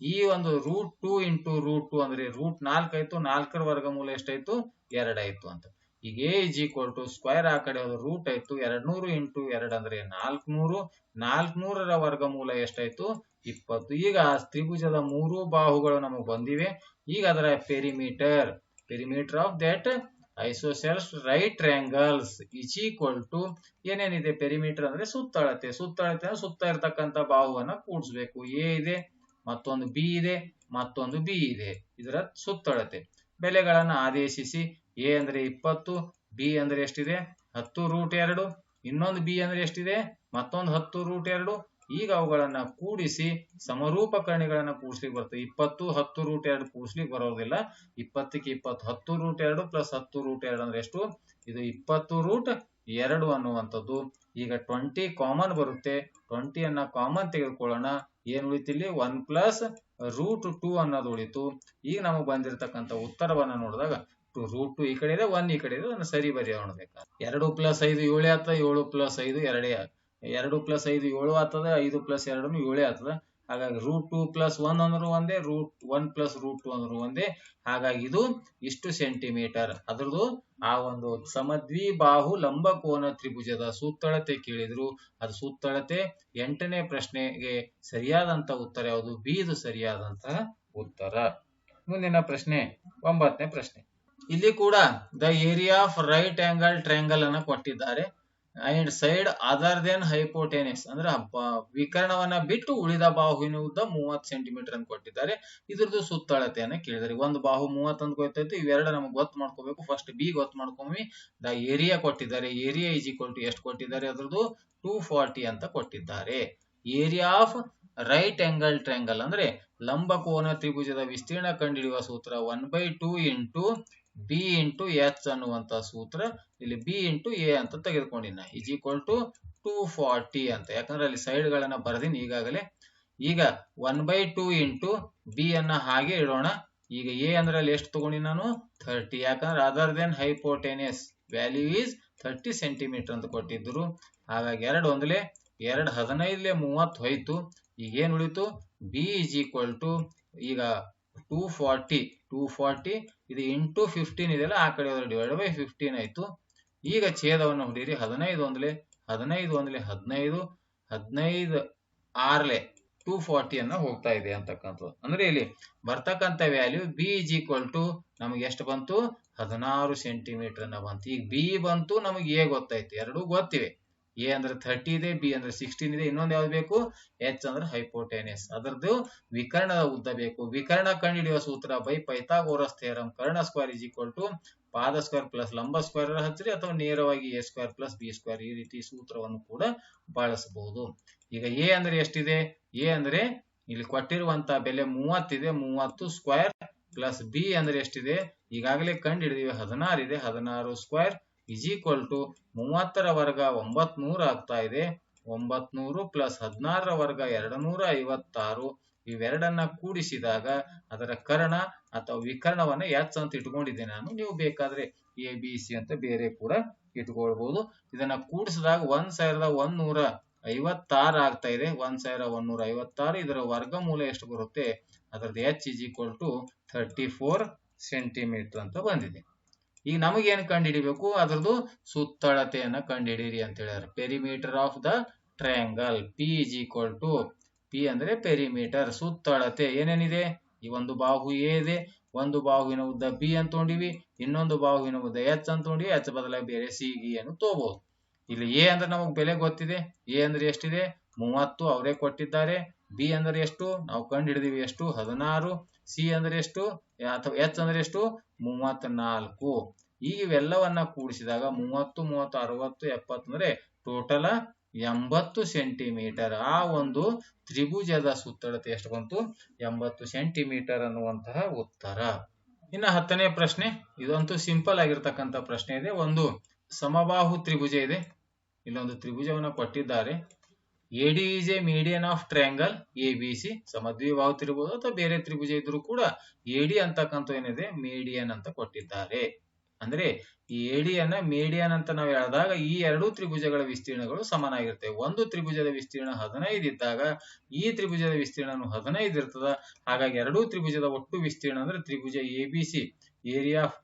ಈ ಒಂದು ರೂಟ್ 2 ಇಂಟು ರೂಟ್ 2 ಅಂದ್ರೆ ರೂಟ್ 4 ಆಯ್ತು. 4ರ ವರ್ಗಮೂಲ ಎಷ್ಟಾಯ್ತು? 2 ಆಯ್ತು ಅಂತ. ಈಗ A is equal to square ಆ ಕಡೆ ರೂಟ್ ಆಯ್ತು, 200 ಇಂಟು 2 ಅಂದ್ರೆ 400. 400ರ ವರ್ಗಮೂಲ ಎಷ್ಟಾಯ್ತು? 20. ಈಗ ತ್ರಿಭುಜದ 3 ಬಾಹುಗಳು ನಮಗೆ ಬಂದಿವೆ. ಈಗ ಅದರ perimeter of that isosceles right triangles is equal to ಏನೇನಿದೆ? ಪೆರಿಮೀಟರ್ ಅಂದ್ರೆ ಸುತ್ತ ಇರತಕ್ಕಂತ ಬಾಹುವನ್ನ ಕೂಡಿಸ್ಬೇಕು. ಎ ಇದೆ, ಮತ್ತೊಂದು ಬಿ ಇದೆ, ಮತ್ತೊಂದು ಬಿ ಇದೆ. ಇದರ ಸುತ್ತಳತೆ ಬೆಲೆಗಳನ್ನ ಆದೇಶಿಸಿ. ಎ ಅಂದ್ರೆ 20, ಬಿ ಅಂದ್ರೆ ಎಷ್ಟಿದೆ? 10 ರೂಟ್ 2. ಇನ್ನೊಂದು ಬಿ ಅಂದ್ರೆ ಎಷ್ಟಿದೆ? ಮತ್ತೊಂದು 10 ರೂಟ್ 2. ಈಗ ಅವುಗಳನ್ನ ಕೂಡಿಸಿ ಸಮರೂಪಕರಣಿಗಳನ್ನ ಕೂಡಿಸ್ಲಿಕ್ಕೆ ಬರ್ತದೆ. 20 10 ರೂಟ್ 2 ಕೂಡಿಸ್ಲಿಕ್ಕೆ ಬರೋದಿಲ್ಲ. 20ಕ್ಕೆ 20 10 ರೂಟ್ 2 ಪ್ಲಸ್ 10 ರೂಟ್ 2 ಅಂದ್ರೆ ಎಷ್ಟು? ಇದು 20 ರೂಟ್ 2 ಅನ್ನುವಂಥದ್ದು. ಈಗ 20 ಕಾಮನ್ ಬರುತ್ತೆ. 20ನ್ನ ಕಾಮನ್ ತೆಗೆದುಕೊಳ್ಳೋಣ. ಏನ್ ಉಳಿತಿಲ್ಲಿ? 1 ಪ್ಲಸ್ ರೂಟ್ 2 ಅನ್ನೋದು ಉಳಿತು. ಈಗ ನಮಗೆ ಬಂದಿರತಕ್ಕಂಥ ಉತ್ತರವನ್ನ ನೋಡಿದಾಗ ರೂಟ್ 2 ಈ ಕಡೆ ಇದೆ, 1 ಈ ಕಡೆ ಇದೆ. ಅದನ್ನ ಸರಿ ಬರೆಯೋಣ. 2 ಪ್ಲಸ್ 5 7 ಆಗ್ತದೆ, 7 ಪ್ಲಸ್ 5 2 2 ಪ್ಲಸ್ 5 7 ಆಗ್ತದೆ, 5 ಪ್ಲಸ್ 2 7 ಆಗ್ತದೆ. ಹಾಗಾಗಿ ರೂಟ್ 2 ಪ್ಲಸ್ 1 ಅಂದ್ರೂ ಒಂದೇ, ರೂಟ್ 1 ಪ್ಲಸ್ ರೂಟ್ 2 ಅಂದ್ರೂ ಒಂದೇ. ಹಾಗಾಗಿ ಇದು ಇಷ್ಟು ಸೆಂಟಿಮೀಟರ್. ಅದ್ರದ್ದು ಆ ಒಂದು ಸಮದ್ವಿಬಾಹು ಲಂಬಕೋನ ತ್ರಿಭುಜದ ಸುತ್ತಳತೆ ಕೇಳಿದ್ರು. ಅದು ಸುತ್ತಳತೆ 8ನೇ ಪ್ರಶ್ನೆಗೆ ಸರಿಯಾದಂತ ಉತ್ತರ ಯಾವುದು? ಬಿ ಇದು ಸರಿಯಾದಂತಹ ಉತ್ತರ. ಮುಂದಿನ ಪ್ರಶ್ನೆ 9ನೇ ಪ್ರಶ್ನೆ. ಇಲ್ಲಿ ಕೂಡ the area of right angle triangle ಅನ್ನ ಕೊಟ್ಟಿದ್ದಾರೆ and side other than hypotenuse ಅಂದ್ರೆ ವಿಕರ್ಣವನ್ನ ಬಿಟ್ಟು ಉಳಿದ ಬಾಹುವಿನ ಉದ್ದ 30 ಸೆಂಟಿಮೀಟರ್ ಅಂತ ಕೊಟ್ಟಿದ್ದಾರೆ. ಇದ್ರದ್ದು ಸುತ್ತಳತೆಯನ್ನ ಕೇಳಿದ್ದಾರೆ. ಒಂದು ಬಾಹು 30 ಅಂತ ಗೊತ್ತೈತಿ, ಇವೆರಡು ನಮಗೆ ಗೊತ್ತು ಮಾಡ್ಕೋಬೇಕು. ಫಸ್ಟ್ ಬಿ ಗೊತ್ತು ಮಾಡ್ಕೊಂಡ್ವಿ. ದ ಏರಿಯಾ ಕೊಟ್ಟಿದ್ದಾರೆ. ಏರಿಯಾ ಈಸ್ ಈಕ್ವಲ್ ಟು ಎಷ್ಟು ಕೊಟ್ಟಿದ್ದಾರೆ? ಅದ್ರದ್ದು 240 ಅಂತ ಕೊಟ್ಟಿದ್ದಾರೆ. Area of right angle triangle ಅಂದ್ರೆ ಲಂಬಕೋನ ತ್ರಿಭುಜದ ವಿಸ್ತೀರ್ಣ ಕಂಡುಹಿಡಿಯುವ ಸೂತ್ರ 1/2 ಇಂಟು ಬಿ ಇಂಟು ಎಚ್ ಅನ್ನುವಂತ ಸೂತ್ರ. ಇಲ್ಲಿ ಬಿ ಇಂಟು ಎ ಅಂತ ತೆಗೆದುಕೊಂಡಿನ ಈಸ್ ಈಕ್ವಲ್ ಟು 240 ಅಂತ. ಯಾಕಂದ್ರೆ ಅಲ್ಲಿ ಸೈಡ್ ಗಳನ್ನ ಬರೆದಿನಿ ಈಗಾಗಲೇ. ಈಗ 1/2 ಇಂಟು ಬಿ ಅನ್ನ ಹಾಗೆ ಇಡೋಣ. ಈಗ ಎ ಅಂದ್ರೆ ಅಲ್ಲಿ ಎಷ್ಟು ತಗೊಂಡಿ ನಾನು? 30. ಯಾಕಂದ್ರೆ other than hypotenuse value is 30 centimetre ಅಂತ ಕೊಟ್ಟಿದ್ರು. ಹಾಗಾಗಿ 2 ಒಂದಲೇ 2 15 30 ಹೋಯ್ತು. ಈಗ ಏನ್ ಉಳಿತು? ಬಿ ಈಸ್ ಈಕ್ವಲ್ ಟು ಈಗ 240 ಇದು ಇಂಟು 15 ಇದೆಯಲ್ಲ, ಆ ಕಡೆ ಡಿವೈಡ್ ಬೈ 15 ಆಯ್ತು. ಈಗ ಛೇದವನ್ನು ಹೊಡೀರಿ. 15 ಒಂದಲೇ 15 6 240 ಅನ್ನ ಹೋಗ್ತಾ ಇದೆ ಅಂತಕ್ಕಂಥದ್ದು. ಅಂದ್ರೆ ಇಲ್ಲಿ ಬರ್ತಕ್ಕಂಥ value B is equal to ನಮಗೆ ಎಷ್ಟು ಬಂತು? 16 ಸೆಂಟಿಮೀಟರ್ ಅನ್ನ ಬಂತು. ಈಗ ಬಿ ಬಂತು, ನಮಗೆ ಎ ಗೊತ್ತಾಯ್ತು. ಎರಡೂ ಗೊತ್ತಿವೆ. ಎ ಅಂದ್ರೆ 30 ಇದೆ, ಬಿ ಅಂದ್ರೆ 16 ಇದೆ. ಇನ್ನೊಂದು ಯಾವ್ದು ಬೇಕು? ಎಚ್ ಅಂದ್ರೆ ಹೈಪೋಟೆನಸ್. ಅದರದ್ದು ವಿಕರ್ಣದ ಉದ್ದ ಬೇಕು. ವಿಕರ್ಣ ಕಂಡುಹಿಡಿಯುವ ಸೂತ್ರ ಬೈ ಪೈಥಾಗೋರಸ್ ಥಿಯರಂ. ಕರ್ಣ ಸ್ಕ್ವೇರ್ ಈಸ್ ಈಕ್ವಲ್ ಟು ಪಾದ ಸ್ಕ್ವೇರ್ ಪ್ಲಸ್ ಲಂಬ ಸ್ಕ್ವೇರ್ ಹಚ್ಚಿರಿ, ಅಥವಾ ನೇರವಾಗಿ A square plus B square ಈ ರೀತಿ ಸೂತ್ರವನ್ನು ಕೂಡ ಬಳಸಬಹುದು. ಈಗ ಎ ಅಂದ್ರೆ ಎಷ್ಟಿದೆ? ಎ ಅಂದ್ರೆ ಇಲ್ಲಿ ಕೊಟ್ಟಿರುವಂತ ಬೆಲೆ 30 ಇದೆ. 30 ಸ್ಕ್ವೇರ್ ಪ್ಲಸ್ ಬಿ ಅಂದ್ರೆ ಎಷ್ಟಿದೆ? ಈಗಾಗಲೇ ಕಂಡು ಹಿಡಿದಿವೆ 16 ಇದೆ. 16 ಸ್ಕ್ವೇರ್ ಇಸ್ ಈಕ್ವಲ್ ಟು 30ರ ವರ್ಗ 900 ಆಗ್ತಾ ಇದೆ. 900 ಪ್ಲಸ್ 16ರ ವರ್ಗ 256. ಇವೆರಡನ್ನ ಕೂಡಿಸಿದಾಗ ಅದರ ಕರ್ಣ ಅಥವಾ ವಿಕರ್ಣವನ್ನ ಎಚ್ ಅಂತ ಇಟ್ಕೊಂಡಿದ್ದೇನೆ ನಾನು. ನೀವು ಬೇಕಾದ್ರೆ ಎ ಬಿ ಸಿ ಅಂತ ಬೇರೆ ಕೂಡ ಇಟ್ಕೊಳ್ಬಹುದು. ಇದನ್ನ ಕೂಡಿಸಿದಾಗ 1156 ಆಗ್ತಾ ಇದೆ. 1156. ಇದರ ವರ್ಗಮೂಲ ಎಷ್ಟು ಬರುತ್ತೆ? ಅದರದ್ದು H is equal to 34 centimetre ಅಂತ ಬಂದಿದೆ. ಈಗ ನಮಗೇನು ಕಂಡುಹಿಡಿಬೇಕು? ಅದರದ್ದು ಸುತ್ತಳತೆಯನ್ನ ಕಂಡುಹಿಡಿಯಿರಿ ಅಂತ ಹೇಳಿದ್ದಾರೆ. Perimeter of the triangle P is equal to, P ಅಂದ್ರೆ ಪೆರಿಮೀಟರ್, ಸುತ್ತಳತೆ ಏನೇನಿದೆ? ಈ ಒಂದು ಬಾಹು ಎ ಇದೆ, ಒಂದು ಬಾಹುವಿನ ಉದ್ದ ಬಿ ಅಂತ ತಗೊಂಡಿವಿ, ಇನ್ನೊಂದು ಬಾಹುವಿನ ಉದ್ದ ಎಚ್ ಅಂತ ತಗೊಂಡಿವಿ. ಎಚ್ ಬದಲಾಗಿ ಬೇರೆ ಸಿ ಗಿ ಅನ್ನು ತಗೋಬಹುದು. ಇಲ್ಲಿ ಎ ಅಂದ್ರೆ ನಮಗೆ ಬೆಲೆ ಗೊತ್ತಿದೆ. ಎ ಅಂದ್ರೆ ಎಷ್ಟಿದೆ? 30 ಅವರೇ ಕೊಟ್ಟಿದ್ದಾರೆ. ಬಿ ಅಂದ್ರೆ ಎಷ್ಟು? ನಾವು ಕಂಡು ಹಿಡಿದಿವಿ. ಎಷ್ಟು? 16. ಸಿ ಅಂದ್ರೆ ಎಷ್ಟು? ಅಥವಾ ಎಚ್ ಅಂದ್ರೆ ಎಷ್ಟು? 34. ಈಗ ಇವೆಲ್ಲವನ್ನ ಕೂಡಿಸಿದಾಗ 30 30 60 70 ಅಂದ್ರೆ ಟೋಟಲ್ 80 ಸೆಂಟಿಮೀಟರ್. ಆ ಒಂದು ತ್ರಿಭುಜದ ಸುತ್ತಳತೆ ಎಷ್ಟು ಬಂತು? 80 ಸೆಂಟಿಮೀಟರ್ ಅನ್ನುವಂತಹ ಉತ್ತರ. ಇನ್ನ 10ನೇ ಪ್ರಶ್ನೆ. ಇದಂತೂ ಸಿಂಪಲ್ ಆಗಿರ್ತಕ್ಕಂಥ ಪ್ರಶ್ನೆ ಇದೆ. ಒಂದು ಸಮಬಾಹು ತ್ರಿಭುಜ ಇದೆ. ಇಲ್ಲೊಂದು ತ್ರಿಭುಜವನ್ನ ಕೊಟ್ಟಿದ್ದಾರೆ. AD is a median of triangle ABC. ಸಮದ್ವಿಬಾಹು ತ್ರಿಭುಜ ಅಥವಾ ಬೇರೆ ತ್ರಿಭುಜ ಇದ್ರೂ ಕೂಡ AD ಅಂತಕ್ಕಂಥ ಏನಿದೆ ಮೀಡಿಯನ್ ಅಂತ ಕೊಟ್ಟಿದ್ದಾರೆ. ಅಂದ್ರೆ ಈ AD ಅನ್ನ ಮೀಡಿಯನ್ ಅಂತ ನಾವು ಹೇಳಿದಾಗ ಈ ಎರಡು ತ್ರಿಭುಜಗಳ ವಿಸ್ತೀರ್ಣಗಳು ಸಮನಾಗಿರ್ತವೆ. ಒಂದು ತ್ರಿಭುಜದ ವಿಸ್ತೀರ್ಣ 15 ಇದ್ದಾಗ ಈ ತ್ರಿಭುಜದ ವಿಸ್ತೀರ್ಣ 15 ಇರ್ತದ. ಹಾಗಾಗಿ ಎರಡೂ ತ್ರಿಭುಜದ ಒಟ್ಟು ವಿಸ್ತೀರ್ಣ ಅಂದ್ರೆ ತ್ರಿಭುಜ ABC, area of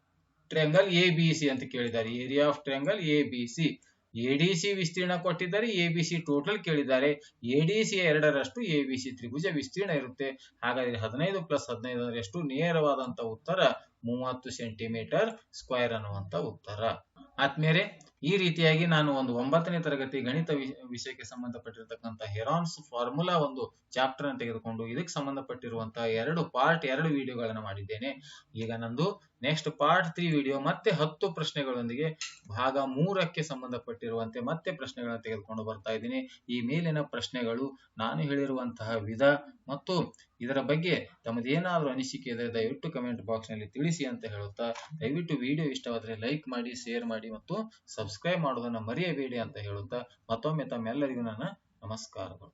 triangle ABC ಅಂತ ಕೇಳಿದ್ದಾರೆ. Area of triangle ABC. ADC ವಿಸ್ತೀರ್ಣ ಕೊಟ್ಟಿದ್ದಾರೆ, ABC ಟೋಟಲ್ ಕೇಳಿದ್ದಾರೆ. ADC ಎರಡರಷ್ಟು ABC ತ್ರಿಭುಜ ವಿಸ್ತೀರ್ಣ ಇರುತ್ತೆ. ಹಾಗಾದ್ರೆ 15 ಪ್ಲಸ್ 15 ಅಂದ್ರೆ ಎಷ್ಟು? ನೇರವಾದಂತ ಉತ್ತರ 30 ಸೆಂಟಿಮೀಟರ್ ಸ್ಕ್ವೇರ್ ಅನ್ನುವಂತ ಉತ್ತರ. ಆದ್ಮೇಲೆ ಈ ರೀತಿಯಾಗಿ ನಾನು ಒಂದು 9ನೇ ತರಗತಿ ಗಣಿತ ವಿಷಯಕ್ಕೆ ಸಂಬಂಧಪಟ್ಟಿರತಕ್ಕಂತ ಹೆರಾನ್ಸ್ ಫಾರ್ಮುಲಾ ಒಂದು ಚಾಪ್ಟರ್ ಅನ್ನು ತೆಗೆದುಕೊಂಡು ಇದಕ್ಕೆ ಸಂಬಂಧಪಟ್ಟಿರುವಂತಹ 2 ವಿಡಿಯೋಗಳನ್ನ ಮಾಡಿದ್ದೇನೆ. ಈಗ ನಂದು ನೆಕ್ಸ್ಟ್ ಪಾರ್ಟ್ 3 ವಿಡಿಯೋ ಮತ್ತೆ 10 ಪ್ರಶ್ನೆಗಳೊಂದಿಗೆ ಭಾಗ 3ಕ್ಕೆ ಸಂಬಂಧಪಟ್ಟಿರುವಂತೆ ಮತ್ತೆ ಪ್ರಶ್ನೆಗಳನ್ನು ತೆಗೆದುಕೊಂಡು ಬರ್ತಾ ಇದ್ದೀನಿ. ಈ ಮೇಲಿನ ಪ್ರಶ್ನೆಗಳು ನಾನು ಹೇಳಿರುವಂತಹ ವಿಧ ಮತ್ತು ಇದರ ಬಗ್ಗೆ ತಮ್ಮದೇನಾದ್ರೂ ಅನಿಸಿಕೆ ಇದ್ದರೆ ದಯವಿಟ್ಟು ಕಮೆಂಟ್ ಬಾಕ್ಸ್ ನಲ್ಲಿ ತಿಳಿಸಿ ಅಂತ ಹೇಳುತ್ತಾ, ದಯವಿಟ್ಟು ವಿಡಿಯೋ ಇಷ್ಟವಾದರೆ ಲೈಕ್ ಮಾಡಿ, ಶೇರ್ ಮಾಡಿ ಮತ್ತು ಸಬ್ಸ್ಕ್ರೈಬ್ ಮಾಡೋದನ್ನ ಮರೆಯಬೇಡಿ ಅಂತ ಹೇಳುತ್ತಾ ಮತ್ತೊಮ್ಮೆ ತಮ್ಮೆಲ್ಲರಿಗೂ ನನ್ನ ನಮಸ್ಕಾರಗಳು.